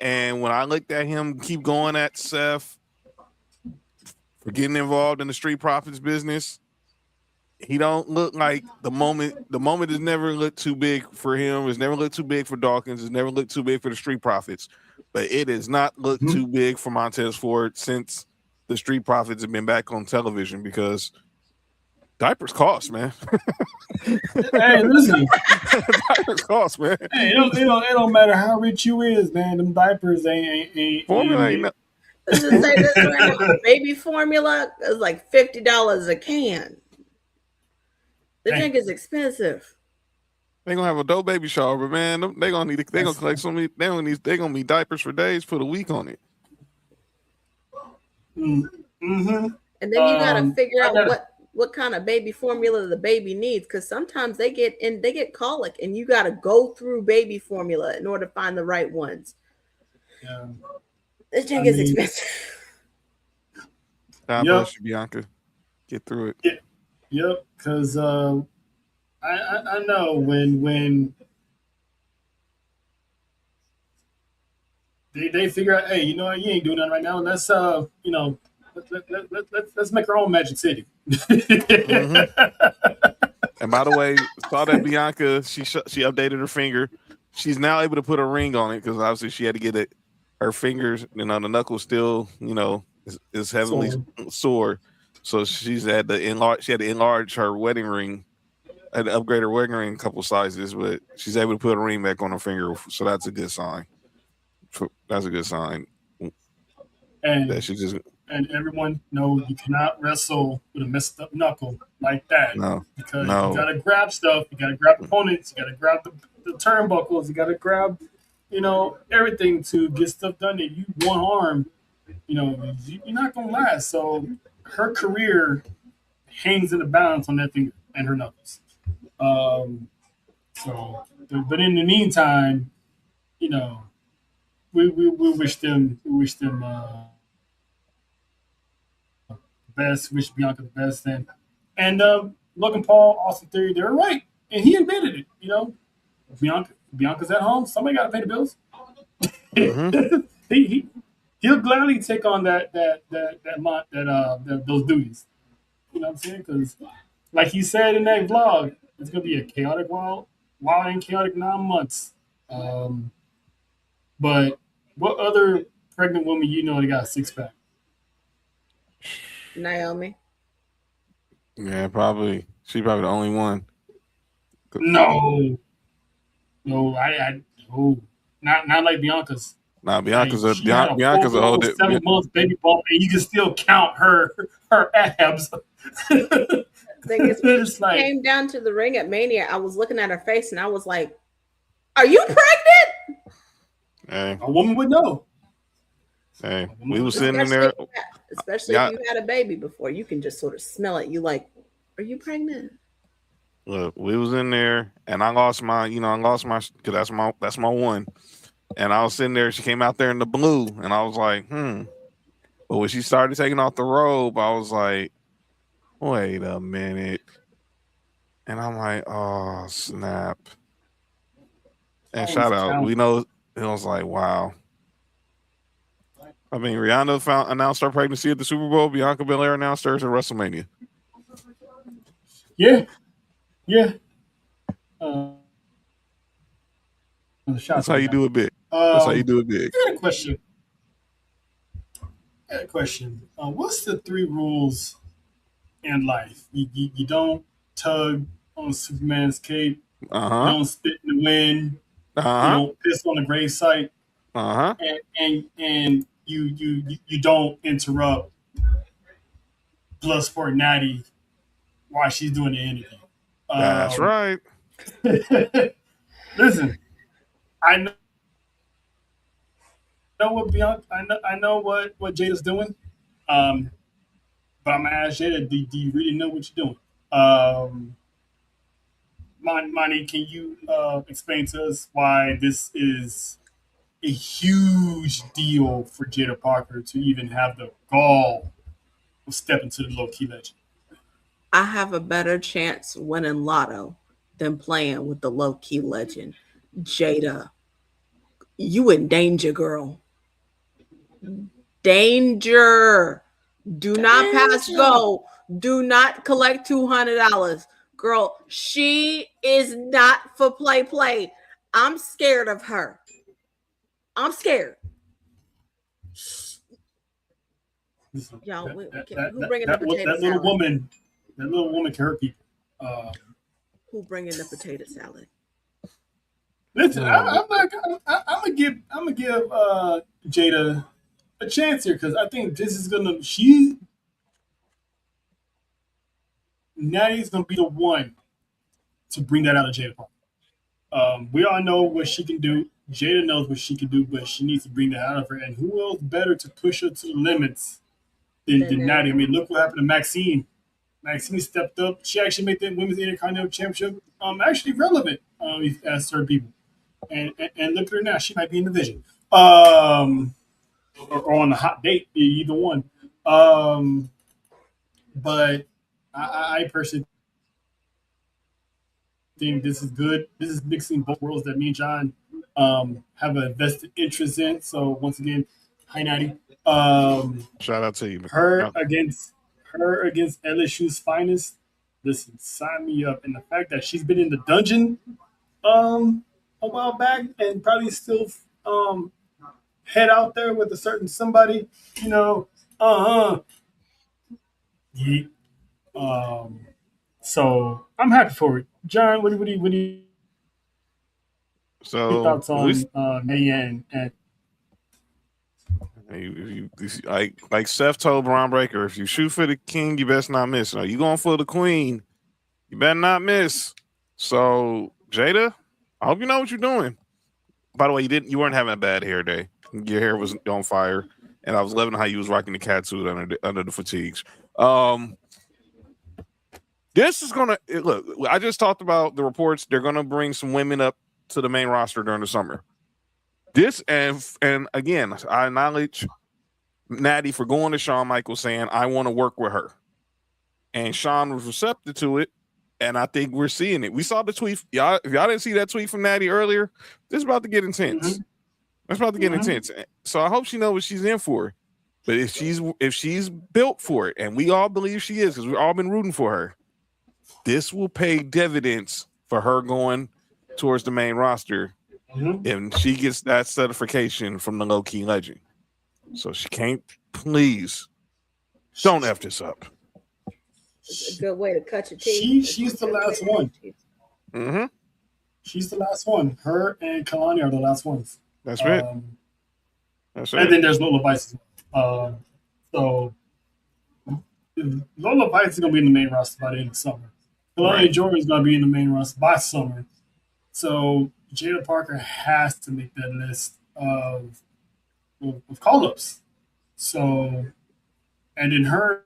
And when I looked at him keep going at Seth for getting involved in the Street Profits business, he don't look like the moment has never looked too big for him. It's never looked too big for Dawkins. It's never looked too big for the Street Profits. But it has not looked too big for Montez Ford since the Street Profits have been back on television because diapers cost, man. Hey, listen. Diapers cost, man. Hey, it don't matter how rich you is, man. Them diapers ain't Formula ain't no- Let's just say this right now. Baby formula is like $50 a can. The drink is expensive. They gonna have a dope baby shower, but man, they gonna collect so many. They gonna need diapers for days. Put a week on it. Mm-hmm. And then you gotta figure out what kind of baby formula the baby needs, because sometimes they get colic, and you gotta go through baby formula in order to find the right ones. Yeah. This drink is expensive. God bless you, Bianca. Get through it. Yep, because I know when they figure out, hey, you know what, you ain't doing nothing right now. Let's let's make our own Magic City. And by the way, saw that Bianca she updated her finger. She's now able to put a ring on it because obviously she had to get it. Her fingers, the knuckle still, is heavily sore. So she's had to enlarge. She had to enlarge her wedding ring, had to upgrade her wedding ring a couple sizes, but she's able to put a ring back on her finger. So that's a good sign. That's a good sign. And that she just and everyone knows you cannot wrestle with a messed up knuckle like that. No, because you gotta grab stuff. You gotta grab opponents. You gotta grab the turnbuckles. You gotta grab, everything to get stuff done. That you one arm, you're not gonna last. So her career hangs in the balance on that finger and her knuckles. But in the meantime, we wish them best. Wish Bianca the best, and Logan Paul, Austin Theory, they're right, and he admitted it. Bianca's at home. Somebody got to pay the bills. He'll gladly take on those duties. You know what I'm saying? Because, like he said in that vlog, it's gonna be a chaotic, wild and chaotic 9 months Um, but what other pregnant woman you know that got a six pack? Naomi. Yeah, probably. She probably the only one. No, no, no, not like Bianca's. Nah, Like she had a full Bianca's a whole. blown 7 months baby bump, and you can still count her abs. Thing is, when It's she like came down to the ring at Mania, I was looking at her face and I was like, "Are you pregnant?" Hey, a woman would know. we was sitting in Especially, there. especially Yeah, if you had a baby before, you can just sort of smell it. You like, "Are you pregnant?" look, we was in there, and I lost my, because that's my one. And I was sitting there. She came out there in the blue, and I was like, But when she started taking off the robe, I was like, wait a minute. And I'm like, oh snap! And Always shout out, count. we know it was like, wow. I mean, Rihanna announced her pregnancy at the Super Bowl. Bianca Belair announced hers at WrestleMania. Yeah, yeah. Uh, shout out That's to how you Bianca. do it big. That's how you do it big. I got a question. I got a question. What's the three rules in life? You don't tug on Superman's cape. Uh You huh. don't spit in the wind. Uh You huh. don't piss on the gravesite, Uh huh. and you don't interrupt Bloodsport Natty while she's doing the interview. That's Um, right. listen, I know what Bianca, I know what Jada's doing. Um, but I'm gonna ask Jada, do you really know what you're doing? Um, Monty, can you explain to us why this is a huge deal for Jada Parker to even have the gall of stepping to the low key legend? I have a better chance winning Lotto than playing with the low key legend. Jada, you in danger, girl. Danger. Do not pass go. Do not collect $200. Girl, she is not for play. I'm scared of her. I'm scared. Listen, Y'all, that, who bringing the potato that little salad? woman, can hurt people. Who bringing the potato salad? Listen, Oh, I'm gonna give Jada a chance here because I think this is gonna she Natty's gonna be the one to bring that out of Jada Parker. We all know what she can do. Jada knows what she can do, but she needs to bring that out of her. And who else better to push her to the limits than Natty? I mean, look what happened to Maxine. Maxine stepped up. She actually made the Women's Intercontinental Championship actually relevant as certain people. And look at her now. She might be in the vision. Or on a hot date, either one. But I personally think this is good. This is mixing both worlds that me and John have a vested interest in. So once again, hi Natty. shout out to you. Her against LSU's finest. Listen, sign me up. And the fact that she's been in the dungeon a while back and probably still head out there with a certain somebody, you know, yeah. Um, so I'm happy for it. John, what do you So thoughts on May and like Seth told Braun Breaker, if you shoot for the king, you best not miss. Now you going for the queen, you better not miss. So Jada, I hope you know what you're doing. By the way, you weren't having a bad hair day. Your hair was on fire, and I was loving how you was rocking the cat suit under the fatigues. This is gonna look. I just talked about the reports. They're gonna bring some women up to the main roster during the summer. This and again, I acknowledge Natty for going to Shawn Michaels saying I want to work with her, and Shawn was receptive to it. And I think we're seeing it. We saw the tweet. Y'all, if y'all didn't see that tweet from Natty earlier, this is about to get intense. Mhm. It's about to get intense. So I hope she knows what she's in for. But if she's built for it, and we all believe she is, because we've all been rooting for her, this will pay dividends for her going towards the main roster and she gets that certification from the low key legend. So she can't. Please don't f this up. It's a good way to cut your teeth. She's the last one. Mm-hmm. She's the last one. Her and Kalani are the last ones. That's it. That's And it. then there's Lola Vice as well. So Lola Vice is gonna be in the main roster by the end of summer. Kalani Right. and Jordan is gonna be in the main roster by summer. So Jada Parker has to make that list of call ups. So and then her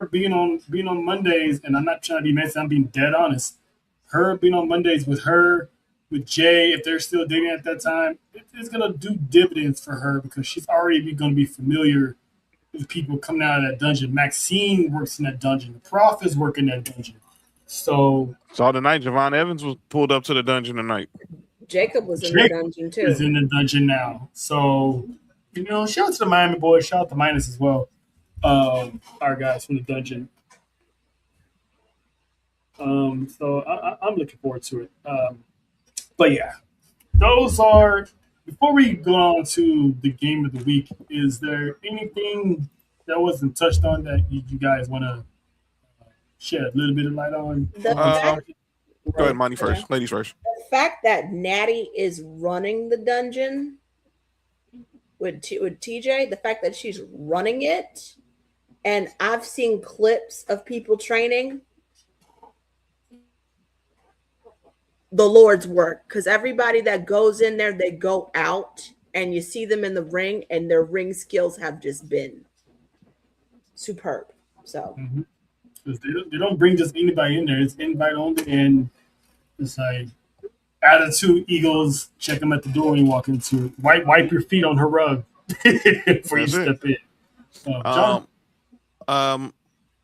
being on Mondays, and I'm not trying to be messy, I'm being dead honest. Her being on Mondays with Jay, if they're still dating at that time, it's gonna do dividends for her because she's already gonna be familiar with people coming out of that dungeon. Maxine works in that dungeon. The Prof is working that dungeon. So tonight Javon Evans was pulled up to the dungeon tonight. Jacob was in the dungeon too. Is in the dungeon now. So shout out to the Miami boys. Shout out to Minus as well. Our guys from the dungeon. So I'm looking forward to it. But yeah, those are. Before we go on to the game of the week, is there anything that wasn't touched on that you guys want to shed a little bit of light on? The fact, Go ahead, Monty first. Ladies first. the fact that Natty is running the dungeon with TJ, the fact that she's running it, and I've seen clips of people training. The Lord's work, because everybody that goes in there, they go out and you see them in the ring, and their ring skills have just been superb. So they don't bring just anybody in there. It's invite only, and it's like attitude Eagles. Check them at the door when you walk into it. Wipe your feet on her rug before you step in. John?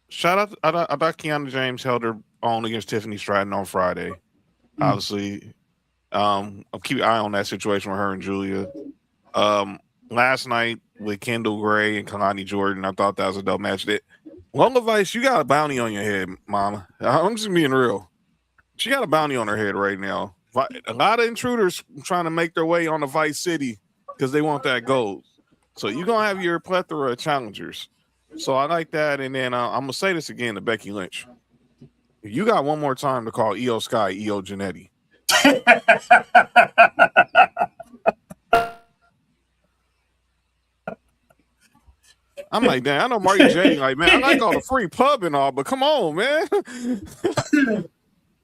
Shout out. I thought Kiana James held her own against Tiffany Stratton on Friday. Obviously, I'll keep an eye on that situation with her and Julia. Last night with Kendall Gray and Kalani Jordan, I thought that was a dope match. Lola Vice, you got a bounty on your head, mama. I'm just being real. She got a bounty on her head right now. A lot of intruders trying to make their way on the Vice City because they want that gold. So you're going to have your plethora of challengers. So I like that. And then I'm going to say this again to Becky Lynch. You got one more time to call EO Sky EO Janetti. I'm like, damn, I know Marty J. Like, man, I like all the free pub and all, but come on, man.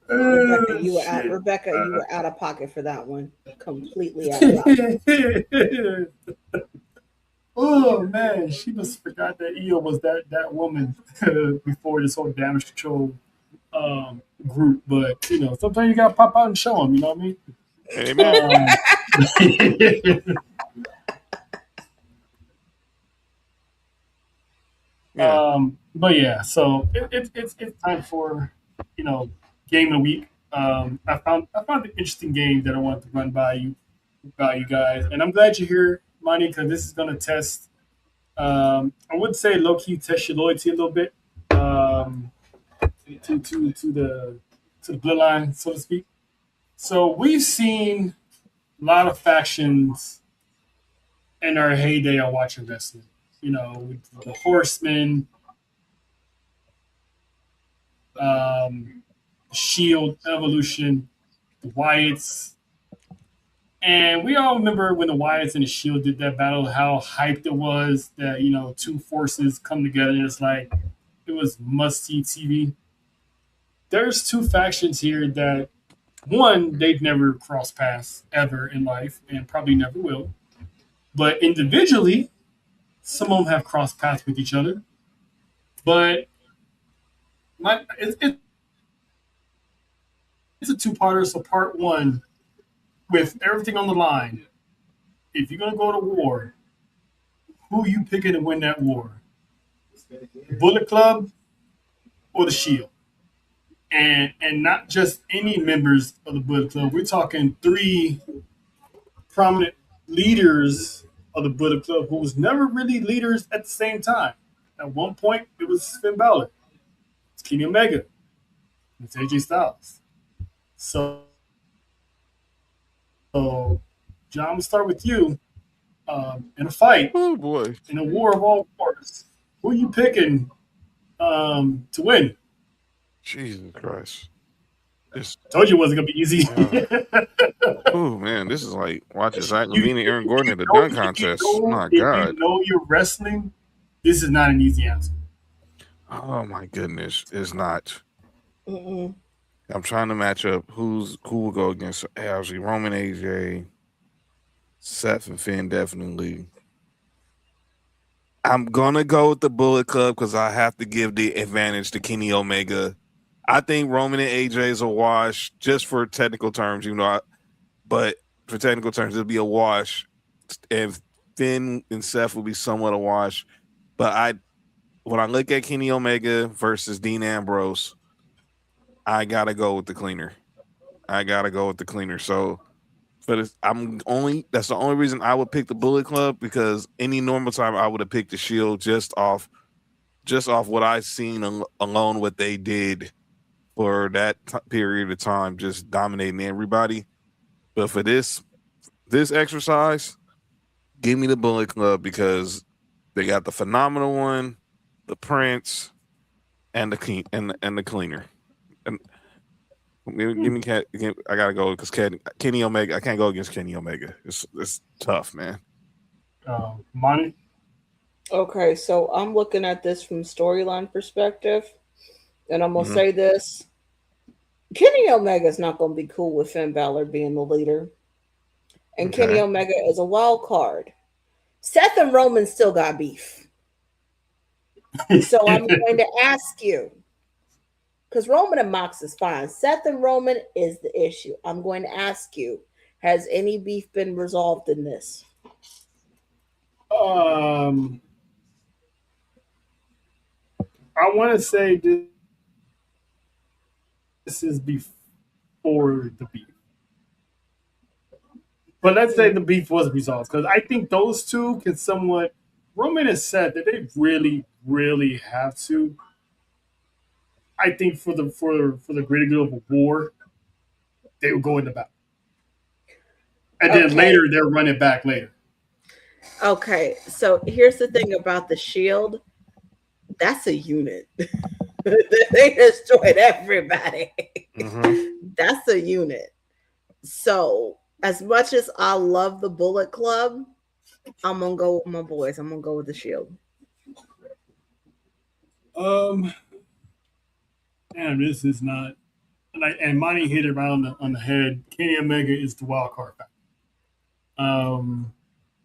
Rebecca, you were out of pocket for that one. Completely out of pocket. Oh man, she must forgot that EO was that woman before this whole damage control group. But sometimes you gotta pop out and show them. You know what I mean? Amen. But yeah, so it's time for game of the week. I found an interesting game that I wanted to run by you guys, and I'm glad you're here, Monty, because this is going to test. I would say low key test your loyalty a little bit to the bloodline, so to speak. So we've seen a lot of factions in our heyday of watching wrestling. The Horsemen, Shield, Evolution, the Wyatts. And we all remember when the Wyatts and the Shield did that battle, how hyped it was that, two forces come together. And it's like, it was must-see TV. There's two factions here that, one, they've never crossed paths ever in life and probably never will. But individually, some of them have crossed paths with each other. But it's a two-parter. So part one, with everything on the line, if you're going to go to war, who are you picking to win that war? The Bullet Club or the Shield? And not just any members of the Bullet Club. We're talking three prominent leaders of the Bullet Club who was never really leaders at the same time. At one point, it was Finn Balor. It's Kenny Omega. It's AJ Styles. So So, John, I'm gonna start with you. In a fight, Oh boy, in a war of all wars, who are you picking to win? Jesus Christ! This, Told you it wasn't gonna be easy. uh, oh man, this is like watching Zach you, Levine and Aaron if Gordon you at the know dunk if you contest. know My if you God. know you're wrestling, this is not an easy answer. Oh my goodness, it's not. Mm-mm. I'm trying to match up who will go against obviously Roman, AJ, Seth, and Finn definitely. I'm gonna go with the Bullet Club because I have to give the advantage to Kenny Omega. I think Roman and AJ is a wash just for technical terms, but for technical terms, it'll be a wash. And Finn and Seth will be somewhat a wash. But when I look at Kenny Omega versus Dean Ambrose, I gotta go with the cleaner. I gotta go with the cleaner. So, but that's the only reason I would pick the Bullet Club because any normal time I would have picked the Shield just off what I've seen alone, what they did for that period of time, just dominating everybody. But for this exercise, give me the Bullet Club because they got the phenomenal one, the Prince, and the clean and the cleaner. And give me Cat. I gotta go because Kenny Omega. I can't go against Kenny Omega. It's tough, man. Monty, Okay, so I'm looking at this from storyline perspective, and I'm gonna Hmm. say this: Kenny Omega is not gonna be cool with Finn Balor being the leader, and Kenny Okay. Omega is a wild card. Seth and Roman still got beef, so I'm going to ask you because Roman and Mox is fine. Seth and Roman is the issue. I'm going to ask you: has any beef been resolved in this? um, I want to say this is before the beef, but let's say Mm, the beef was resolved because I think those two can somewhat. Roman has said that they really, really have to. I think for the greater good of a war, they would go into battle, and then okay, later they'll run it back later. okay. So here's the thing about the Shield. That's a unit. They destroyed everybody. Hmm. That's a unit. So, as much as I love the Bullet Club, I'm gonna go with my boys. I'm gonna go with the Shield. Um, damn, this is not. And Monty hit it right on the head. Kenny Omega is the wild card factor. Um,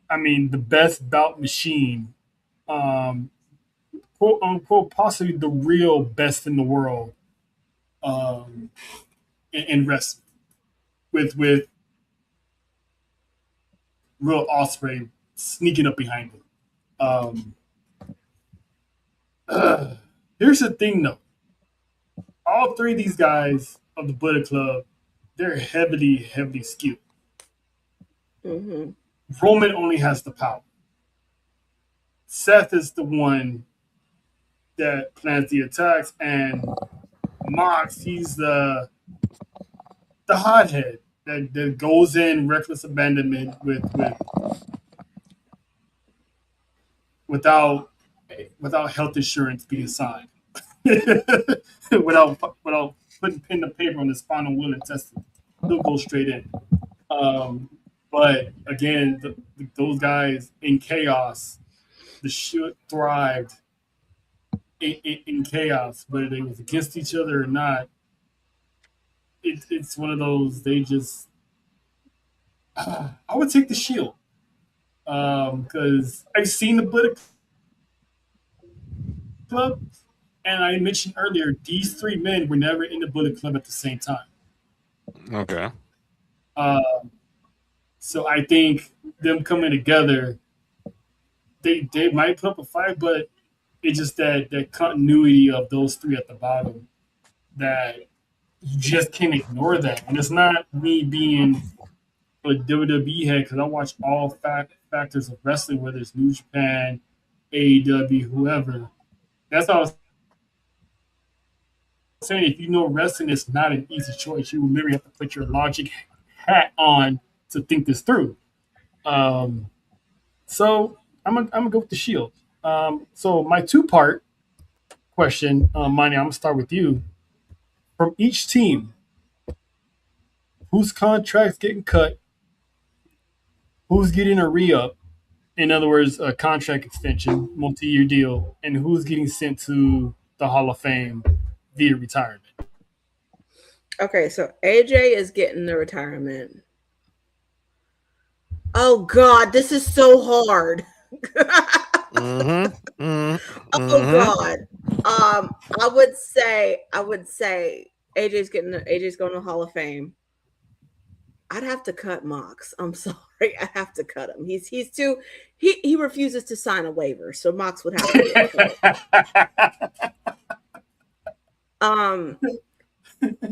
I mean, the best bout machine, um, quote unquote, possibly the real best in the world, um, in wrestling, with real Osprey sneaking up behind him. Um, uh, here's the thing, though. All three of these guys of the Bullet Club, they're heavily, heavily skilled. Hmm. Roman only has the power. Seth is the one that plans the attacks, and Mox, he's the hothead that goes in reckless abandonment without without health insurance being signed, without putting pen to paper on his final will and testament. He'll go straight in. Um, but again, those guys in chaos, the shit thrived in chaos, whether they was against each other or not. It's one of those they just. I would take the Shield because I've seen the Bullet Club, and I mentioned earlier these three men were never in the Bullet Club at the same time. Okay. Uh, so I think them coming together, they might put up a fight, but it's just that continuity of those three at the bottom that you just can't ignore that. And it's not me being a WWE head because I watch all factors of wrestling, whether it's New Japan, AEW, whoever. That's all I was saying. If you know wrestling is not an easy choice, you literally have to put your logic hat on to think this through. So I'm gonna go with the Shield. So my two-part question, Mani, I'm gonna start with you. From each team, whose contract's getting cut, who's getting a re-up, in other words, a contract extension, multi-year deal, and who's getting sent to the Hall of Fame via retirement. Okay, so AJ is getting the retirement. Oh God, this is so hard. Mm-hmm. Mm-hmm. Oh Mm-hmm. God. I would say AJ's going to the Hall of Fame. I'd have to cut Mox. I'm sorry. I have to cut him. He's too he refuses to sign a waiver, so Mox would have to get cut.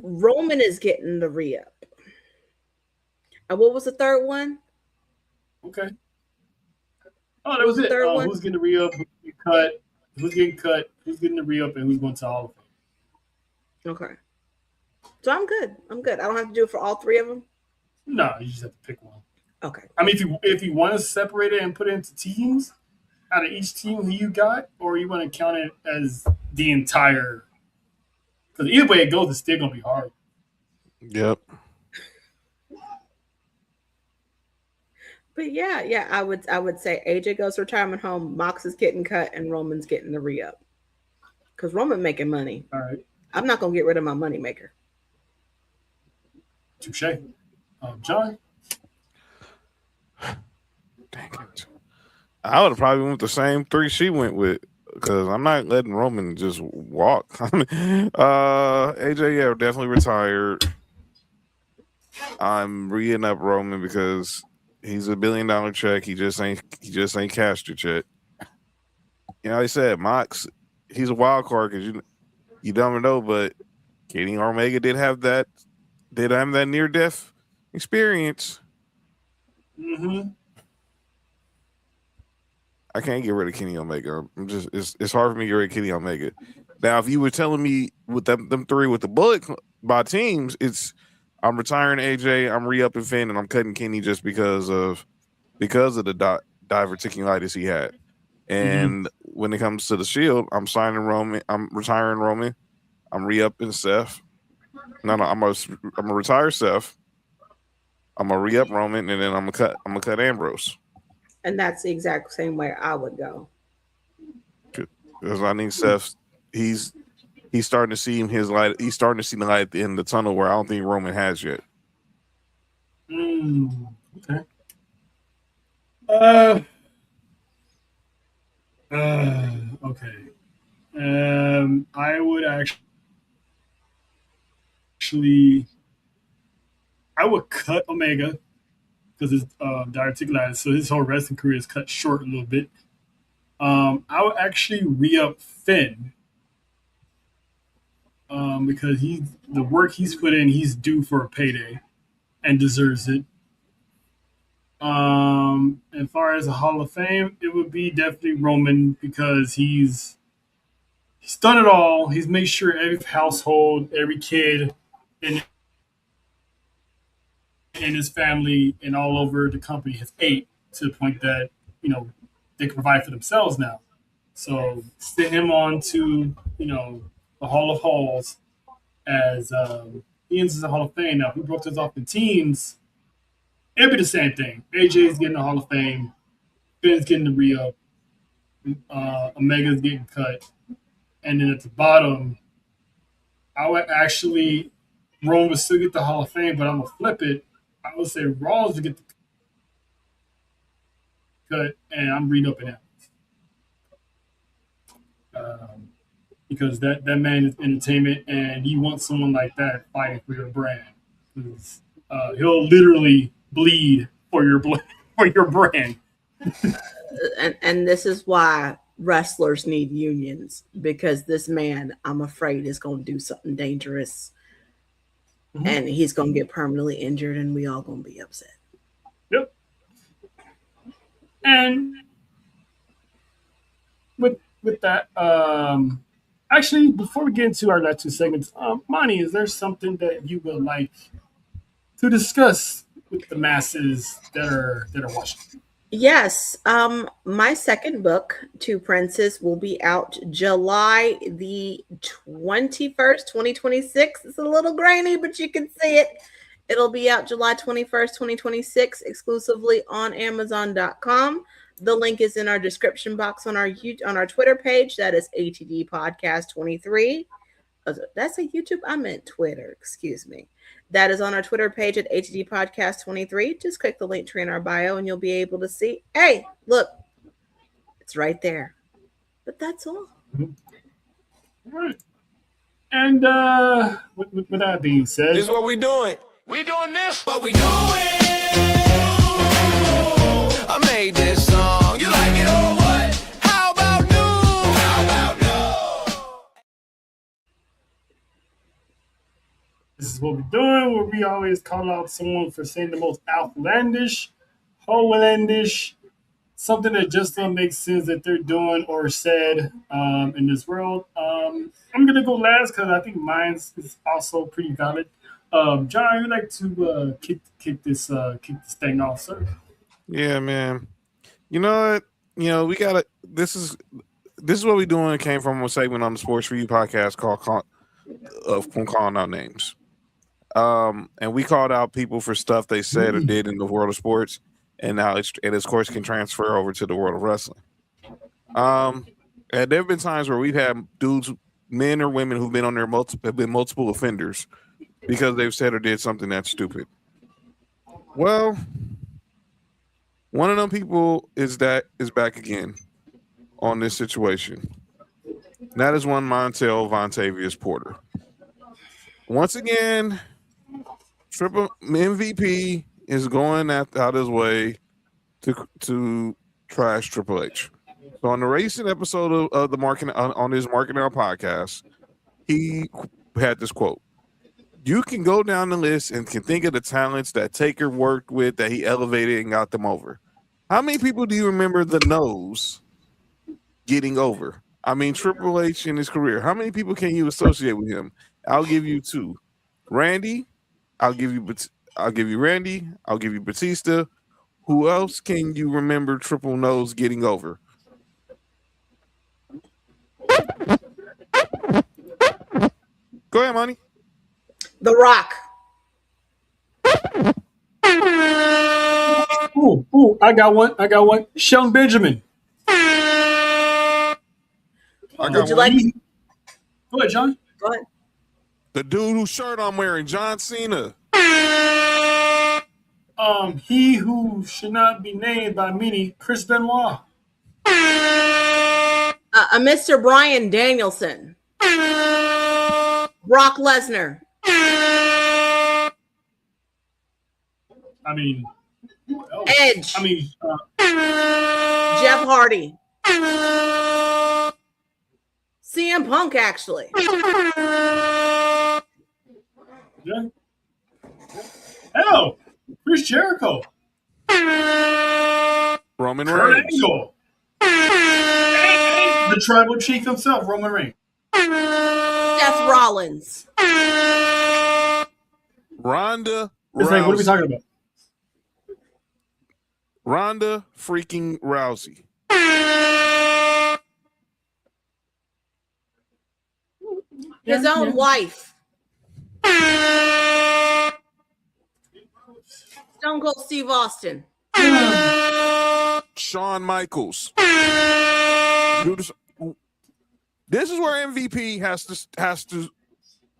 Roman is getting the re-up. And what was the third one? Okay. Oh, that was it. Third one? Who's getting the re-up? Who's getting cut? Who's getting the re-up? And who's going to the Hall of Fame? Okay. So I'm good. I don't have to do it for all three of them. No, you just have to pick one. Okay. I mean, if you want to separate it and put it into teams, out of each team who you got, or you want to count it as the entire. Because either way it goes, it's still gonna be hard. Yep. But yeah, I would say AJ goes to retirement home, Mox is getting cut, and Roman's getting the re-up. Because Roman making money. All right. I'm not gonna get rid of my money maker. Touche. John? Dang it. I would have probably went with the same three she went with, because I'm not letting Roman just walk. AJ, yeah, definitely retired. I'm re-ing up Roman because he's $1 billion check. He just ain't cashed it yet. You know, I said Mox, he's a wild card because you don't know, but Kenny Omega did have that near death experience. Mm-hmm. I can't get rid of Kenny Omega. It's hard for me to get rid of Kenny Omega. Now, if you were telling me with them three with the bullet by teams, I'm retiring AJ, I'm re-upping Finn, and I'm cutting Kenny just because of the diverticulitis he had. And when it comes to the Shield, I'm signing Roman, I'm retiring Roman, I'm re-upping Seth. No, I'm gonna retire Seth. I'm gonna re-up Roman, and then I'm gonna cut Ambrose. And that's the exact same way I would go. Because I think Seth, he's starting to see his light. He's starting to see the light at the end of the tunnel where I don't think Roman has yet. Okay. Okay. I would I would cut Omega because his diverticulitis, so his whole wrestling career is cut short a little bit. I would actually re-up Finn because the work he's put in, he's due for a payday and deserves it. As far as the Hall of Fame, it would be definitely Roman because he's done it all. He's made sure every household, every kid in his family and all over the company has ate to the point that they can provide for themselves now. So send him on to the Hall of Halls as he enters the Hall of Fame. Now, if we broke this off in teams, it'd be the same thing. AJ's getting the Hall of Fame, Finn's getting the re-up, Omega's getting cut, and then at the bottom, I would actually Roman would still get the Hall of Fame, but I'm gonna flip it. I would say Rawls would get the cut, and I'm re-upping it. Because that man is entertainment, and you want someone like that fighting for your brand. He'll literally bleed for your brand. And this is why wrestlers need unions, because this man, I'm afraid, is going to do something dangerous, and he's going to get permanently injured, and we all going to be upset. Yep. And with that, actually, before we get into our last two segments, Monty, is there something that you would like to discuss with the masses that are watching? Yes. My second book, Two Princes, will be out July the 21st, 2026. It's a little grainy, but you can see it. It'll be out July 21st, 2026, exclusively on Amazon.com. The link is in our description box on our Twitter page. That is ATD Podcast 23. That's a YouTube. I meant Twitter. Excuse me. That is on our Twitter page at ATD Podcast 23. Just click the link tree in our bio and you'll be able to see. Hey, look, it's right there. But that's all. All right. And with that being said, This is what we doing. We doing this. What we doing? I made this song. You like it or what? How about new? How about no? this is what we're doing, where we always call out someone for saying the most outlandish, outlandish, something that just doesn't make sense that they're doing or said in this world. I'm gonna go last because I think mine is also pretty valid. John, you'd like to kick this thing off, sir? Yeah, man. You know what? You know, we gotta. This is what we doing. It came from a segment on the Sports for You podcast called from calling out names. And we called out people for stuff they said or did in the world of sports, and now it of course can transfer over to the world of wrestling. And there have been times where we've had dudes, men or women, who've been on there have been multiple offenders because they've said or did something that's stupid. Well, one of them people is back again on this situation. And that is one Montel Vontavious Porter. Once again, Triple MVP is going out his way to trash Triple H. So on the recent episode of the marketing on his Marketing Hour podcast, he had this quote: "You can go down the list and can think of the talents that Taker worked with that he elevated and got them over. How many people do you remember the nose getting over? I mean, Triple H in his career. How many people can you associate with him? I'll give you two. Randy, I'll give you Randy. I'll give you Batista. Who else can you remember Triple Nose getting over?" Go ahead, Money. The Rock. Ooh, I got one. Shelton Benjamin. Would you like me? Go ahead, John. Go ahead. The dude whose shirt I'm wearing, John Cena. He who should not be named by many, Chris Benoit. Mr. Bryan Danielson. Brock Lesnar. I mean, who else? Edge. I mean, Jeff Hardy. CM Punk, actually. yeah. Hell, Chris Jericho. Roman Kurt Reigns. Angle. And the tribal chief himself, Roman Reigns. Seth Rollins. Ronda It's like, what are we Rousey. talking about? Ronda freaking Rousey. His own wife. Stone Cold Steve Austin. Shawn Michaels. This is where MVP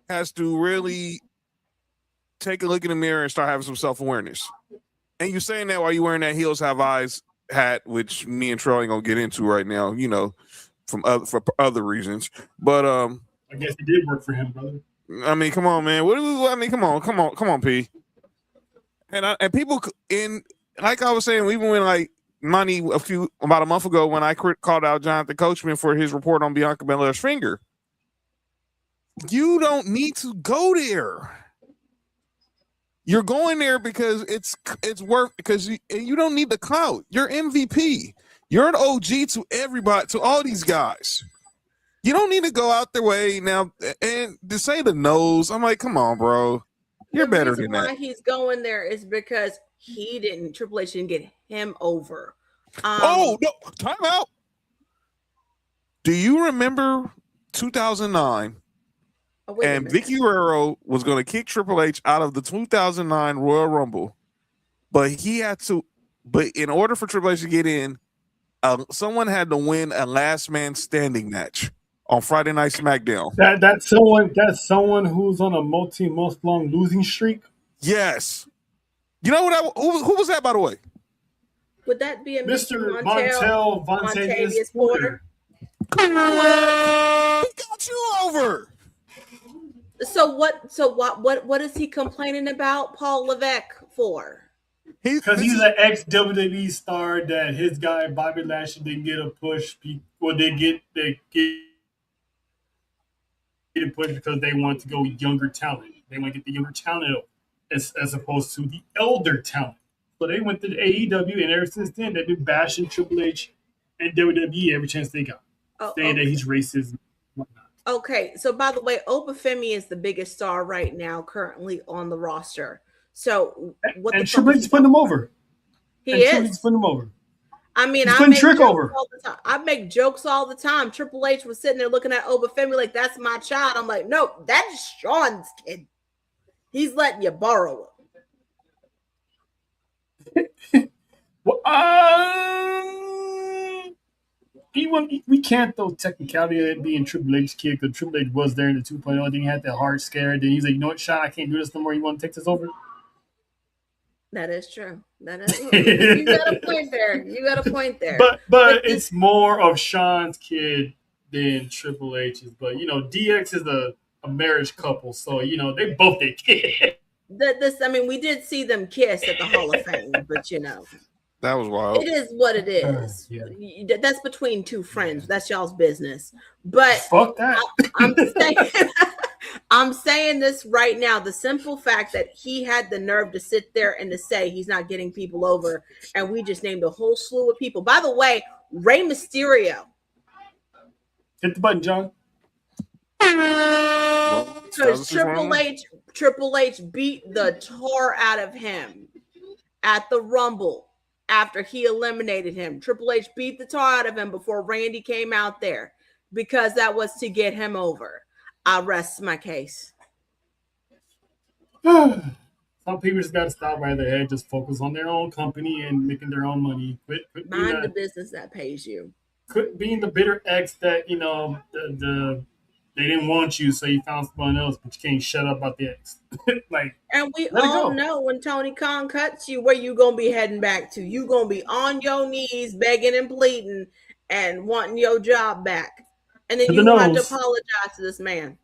has to really take a look in the mirror and start having some self-awareness. And you're saying that while you're wearing that Heels Have Eyes hat, which me and Troy ain't gonna get into right now, you know, for other reasons. But I guess it did work for him, brother. I mean, come on, man. Come on, P. And people in, like I was saying, even when like Money about a month ago when I called out Jonathan Coachman for his report on Bianca Belair's finger, you don't need to go there. You're going there because it's worth, because you don't need the clout. You're MVP. You're an OG to everybody, to all these guys. You don't need to go out their way now and to say the nose. I'm like, come on, bro. You're The better reason than why that. he's going there is because Triple H didn't get him over. Oh no! Time out. Do you remember 2009? Oh, wait a And minute. Vicky Guerrero was going to kick Triple H out of the 2009 Royal Rumble, but he had to. But in order for Triple H to get in, someone had to win a last man standing match on Friday Night SmackDown. That's someone who's on a month long losing streak. Yes. You know who was that, by the way? Would that be a Mr. Mr. Montel Vontavious Montavious Porter? Correct. He got you over. So what is he complaining about Paul Levesque for? Because he's an ex WWE star that his guy Bobby Lashley didn't get a push. Well, they get a push because they want to go younger talent. They want to get the younger talent as opposed to the elder talent. So they went to the AEW, and ever since then they've been bashing Triple H and WWE every chance they got, saying that he's racist and whatnot. Okay, so by the way, Obafemi is the biggest star right now currently on the roster. So what? And Triple H is putting him over. He is. Triple H is putting him over. I mean, He's I putting make Trick jokes over. all the time. I make jokes all the time. Triple H was sitting there looking at Obafemi like, "That's my child." I'm like, "No, that's Sean's kid. He's letting you borrow him." Well, we can't though technicality of it being Triple H's kid because Triple H was there in the 2.0. Then he had that heart scare. Then he's like, "You know what, Sean? I can't do this no more. You want to take this over?" That is true. That is. You got a point there. You got a point there. But it's more of Sean's kid than Triple H's. But DX is a marriage couple, so they both their kid. I mean, we did see them kiss at the Hall of Fame, but that was wild. it is what it is. Yeah. That's between two friends. That's y'all's business. But fuck that. I'm saying this right now. The simple fact that he had the nerve to sit there and to say he's not getting people over, and we just named a whole slew of people. By the way, Rey Mysterio. Hit the button, John. Because Triple H beat the tar out of him at the Rumble after he eliminated him. Triple H beat the tar out of him before Randy came out there because that was to get him over. I rest my case. Some people just got to stop right their head, just focus on their own company and making their own money. Quit Mind the business that pays you. Quit being the bitter ex that they didn't want you, so you found someone else, but you can't shut up about the ex. And we all know when Tony Khan cuts you, where you gonna be heading back to? You gonna be on your knees begging and pleading and wanting your job back. And then you have to apologize to this man.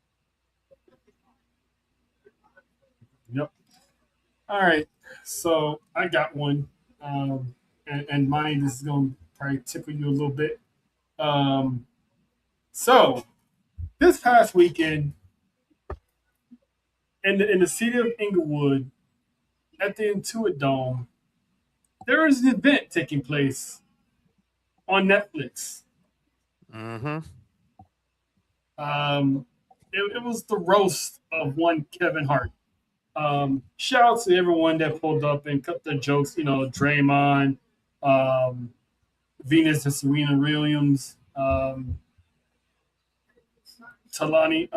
Yep. All right. So I got one. And mine, this is going to probably tickle you a little bit. So this past weekend in the city of Inglewood at the Intuit Dome, there is an event taking place on Netflix. Mm-hmm. It was the roast of one Kevin Hart. Shout out to everyone that pulled up and cut their jokes. Draymond, Venus and Serena Williams, Talani,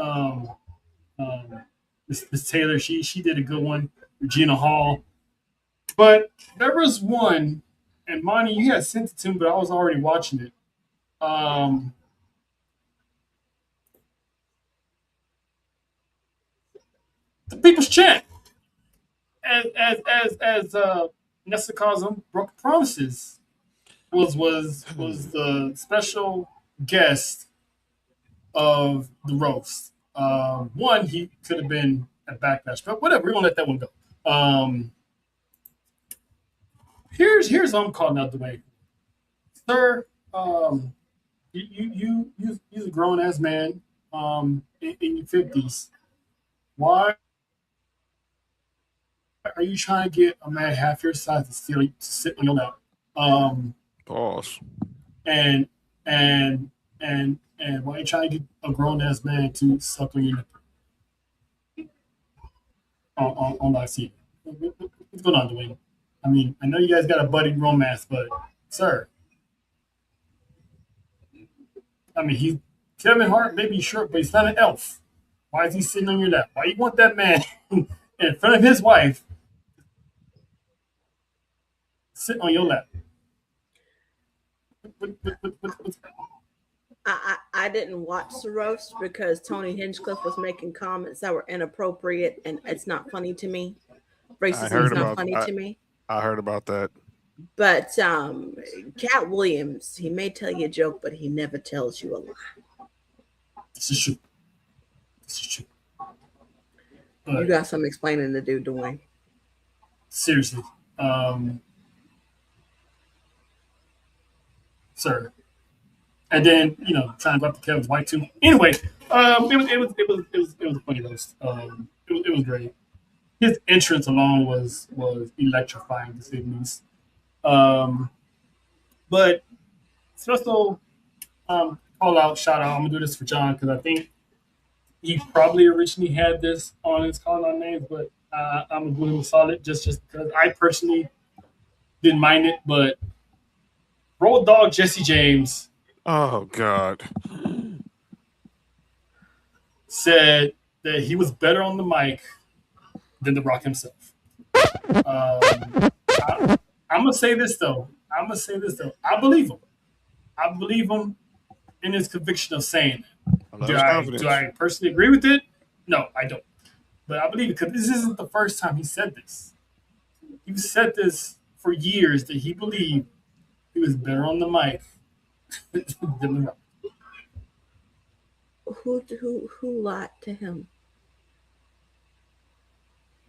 Miss Taylor. She did a good one. Regina Hall. But there was one, and Monty, you had sent it to me, but I was already watching it. The People's Champ, as Nessa calls him, Broken Promises, was the special guest of the roast. One, he could have been at Backlash, but whatever, we're gonna let that one go. Here's what I'm calling out the way, sir. You're a grown ass man, in your 50s. Why are you trying to get a man half your size to sit on your lap? Pause. And why are you trying to get a grown ass man to suck on your nipple? on IC. What's going on, Dwayne? I mean, I know you guys got a buddy romance, but sir, I mean, he Kevin Hart may be short, but he's not an elf. Why is he sitting on your lap? Why you want that man in front of his wife sitting on your lap? What's I didn't watch the roast because Tony Hinchcliffe was making comments that were inappropriate, and it's not funny to me. Racism is not funny to me. I heard about that. But Cat Williams, he may tell you a joke, but he never tells you a lie. This is true. This is true. You got some explaining to do, Dwayne. Seriously. Sir. And then, trying to go up to Kevin's wife too. Anyway, it was a funny roast. It was great. His entrance alone was electrifying to say the least. But special call out, shout out. I'm gonna do this for John because I think he probably originally had this on his call out names, but I'm gonna do him solid just because I personally didn't mind it. But Road Dogg Jesse James. Oh God. Said that he was better on the mic than The Rock himself. I'm gonna say this though. I believe him. I believe him in his conviction of saying that. Do I personally agree with it? No, I don't. But I believe it because this isn't the first time he said this. He said this for years that he believed he was better on the mic than The Rock. Who lied to him?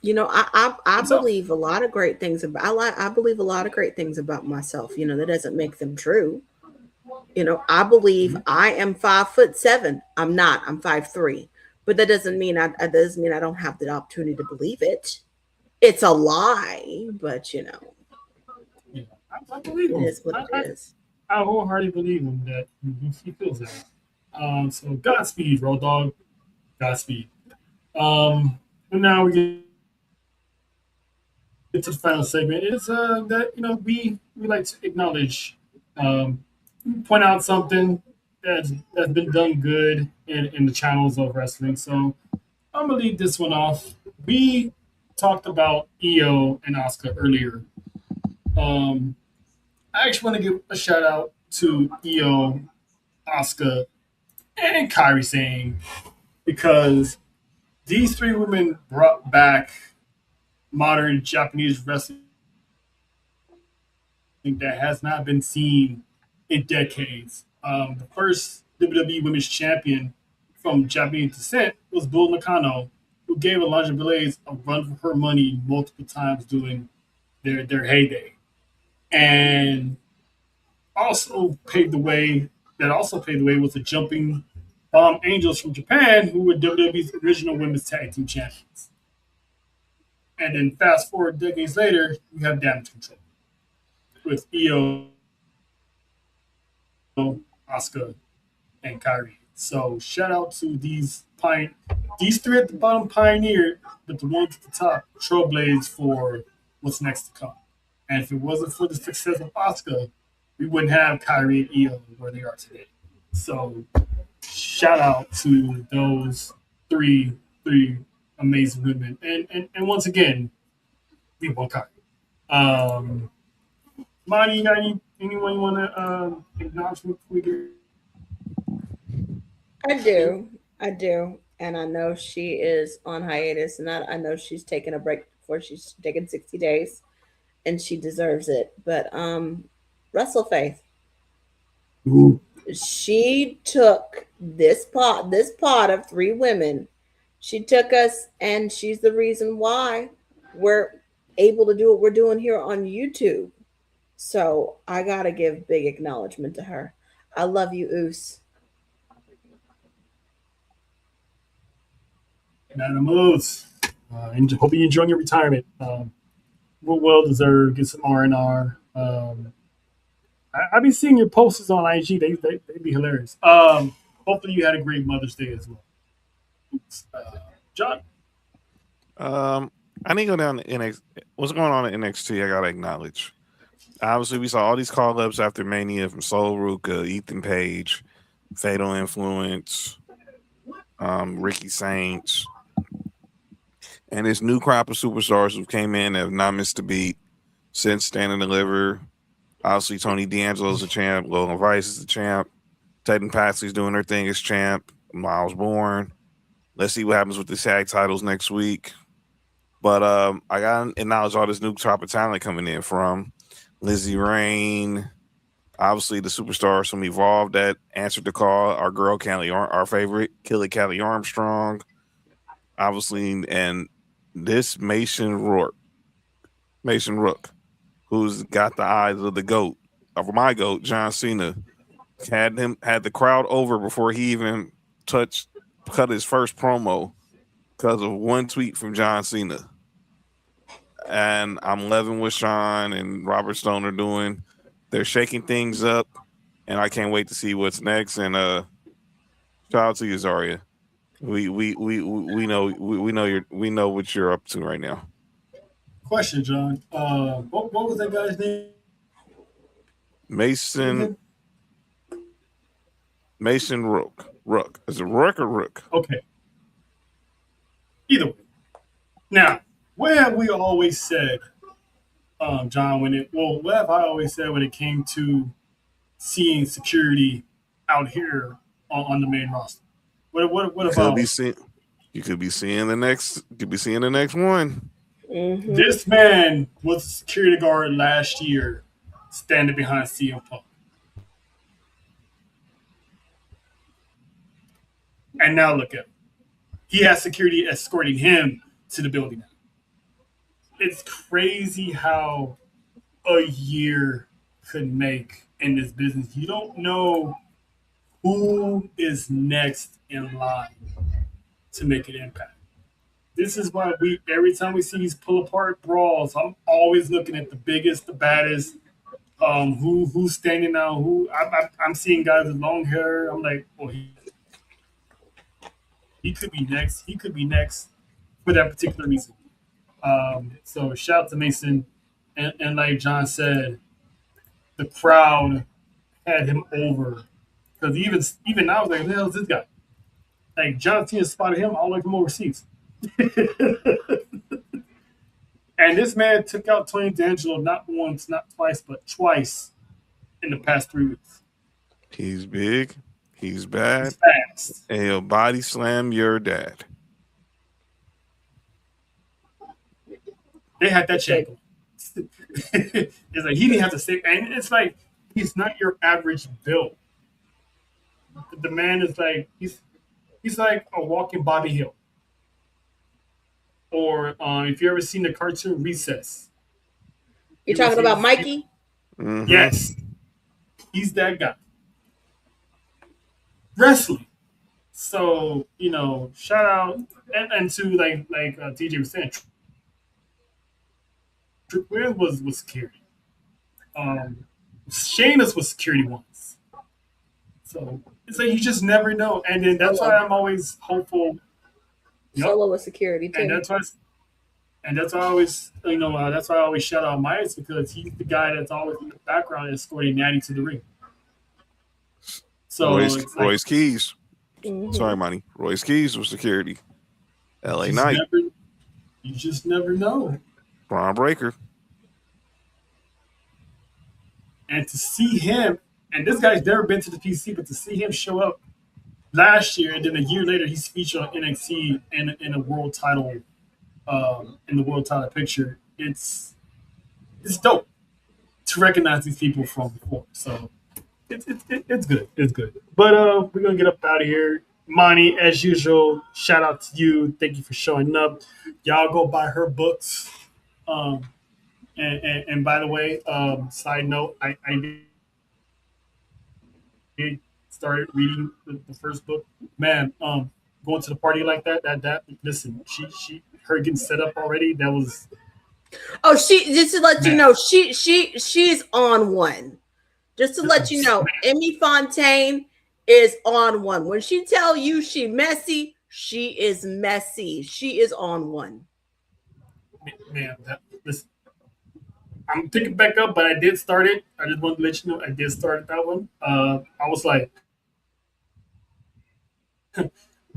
I believe a lot of great things I believe a lot of great things about myself. That doesn't make them true. I believe I am 5'7". I'm not. I'm 5'3". But that doesn't mean I don't have the opportunity to believe it. It's a lie, but Yeah, I believe him. It is what it is. I wholeheartedly believe him that he feels that. So Godspeed, Road Dogg. Godspeed. And now we get to the final segment. It's that we like to acknowledge, point out something that's been done good in the channels of wrestling. So I'm gonna leave this one off. We talked about Io and Asuka earlier. I actually want to give a shout out to Io, Asuka, and Kairi Sane because these three women brought back modern Japanese wrestling that has not been seen in decades. The first WWE Women's Champion from Japanese descent was Bull Nakano, who gave Alundra Blaze a run for her money multiple times during their heyday. And also paved the way was the Jumping Bomb Angels from Japan, who were WWE's original women's tag team champions. And then fast forward decades later, you have Damage Control with Io, Asuka, and Kairi. So shout out to these three at the bottom pioneered, but the ones at the top trailblazed for what's next to come. And if it wasn't for the success of Asuka, we wouldn't have Kairi and Io where they are today. So shout out to those three amazing women. And once again, we want Kairi. Monty, you got anyone you want to acknowledge before we get? I do. And I know she is on hiatus, and I know she's taking a break before she's taking 60 days, and she deserves it. But WrestleFaith, she took this pot of three women. She took us, and she's the reason why we're able to do what we're doing here on YouTube. So I gotta give big acknowledgement to her. I love you, Oos. Madam Oos. And hope you enjoying your retirement. Well deserved. Get some R&R. I be seeing your posters on IG. They be hilarious. Hopefully you had a great Mother's Day as well. John. I need to go down to NXT. What's going on in NXT? I gotta acknowledge. Obviously, we saw all these call ups after Mania from Sol Ruka, Ethan Page, Fatal Influence, Ricky Saints, and this new crop of superstars who came in and have not missed a beat since Stand and Deliver. Obviously, Tony D'Angelo's the champ, Logan Vice is the champ, Ted and Patsy's doing their thing as champ, Miles Bourne. Let's see what happens with the tag titles next week. But I gotta acknowledge all this new crop of talent coming in from Lizzie Rain, obviously the superstars from Evolve that answered the call. Our girl our favorite, Kelly Armstrong, obviously, and this Mason Rook, who's got the eyes of the goat, of my goat, John Cena, had the crowd over before he even cut his first promo because of one tweet from John Cena. And I'm loving what Sean and Robert Stone are doing. They're shaking things up, and I can't wait to see what's next. And shout out to you, Zarya. We know what you're up to right now. Question, John. What was that guy's name? Mason Rook. Is it Rook or Rook? Okay. Either way. Now, what have we always said, John? What have I always said when it came to seeing security out here on the main roster? What about? You could be seeing the next. Could be seeing the next one. Mm-hmm. This man was a security guard last year, standing behind CM Punk, and now look at him. He has security escorting him to the building now. It's crazy how a year could make in this business. You don't know who is next in line to make an impact. This is why every time we see these pull apart brawls, I'm always looking at the biggest, the baddest, who's standing out. I'm seeing guys with long hair. I'm like, well, he could be next. He could be next for that particular reason. So shout out to Mason, and like John said, the crowd had him over because even now I was like, who the hell is this guy? Like John Cena spotted him all the way from overseas, and this man took out Tony D'Angelo not once, not twice, but twice in the past 3 weeks. He's big. He's bad. He's fast. And he'll body slam your dad. They had that check. It's like he didn't have to say, and it's like he's not your average build. The man is like he's like a walking Bobby Hill. Or if you ever seen the cartoon Recess. You're talking about Mikey? Mm-hmm. Yes. He's that guy. Wrestling. So, shout out and to like TJ was saying, Trick Williams was security. Sheamus was security once. So it's like you just never know. And then that's why I'm always hopeful. Solo was security too. And that's why I always that's why I always shout out Myers, because he's the guy that's always in the background escorting Natty to the ring. So Royce Keys. Mm-hmm. Sorry, Monty. Royce Keys was security. LA Knight. You just never know. Braun Breaker. And to see him, and this guy's never been to the PC, but to see him show up last year and then a year later he's featured on NXT in a world title, in the world title picture, it's dope to recognize these people from before. So it's good. It's good. But we're gonna get up out of here. Monty, as usual, shout out to you. Thank you for showing up. Y'all go buy her books. And by the way, side note, I did start reading the first book. Man, going to the party like that listen, her getting set up already. That was. Oh, just to let you know, she's on one. Just to let you know, Emmy Fontaine is on one. When she tell you she messy, she is messy. She is on one. Man, I'm picking back up, but I did start it. I just wanted to let you know I did start that one. I was like,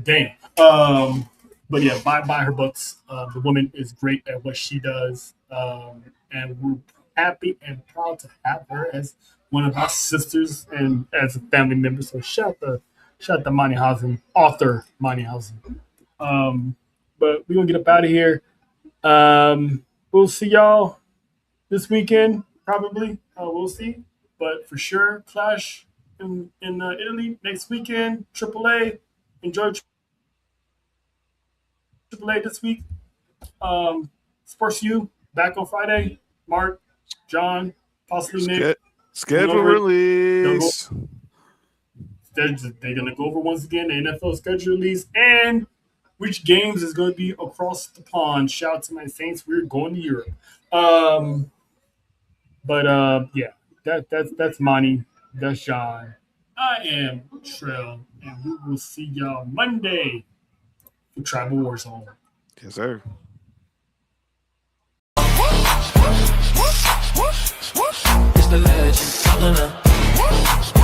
damn. But yeah, buy her books. The woman is great at what she does, and we're happy and proud to have her as one of our sisters and as a family member. So shout out to Moneyhausen, author Moneyhausen. But we're gonna get up out of here. We'll see y'all this weekend, probably. We'll see, but for sure, Clash in Italy next weekend. AAA, enjoy AAA this week. Sports U back on Friday. Mark, John, possibly Nick. Schedule over release. They're gonna go over once again the NFL schedule release and which games is going to be across the pond. Shout out to my Saints. We're going to Europe. Yeah, that's Monty. That's John. I am Trell, and we will see y'all Monday for Tribal Warzone. Yes, sir. It's the legend, calling up.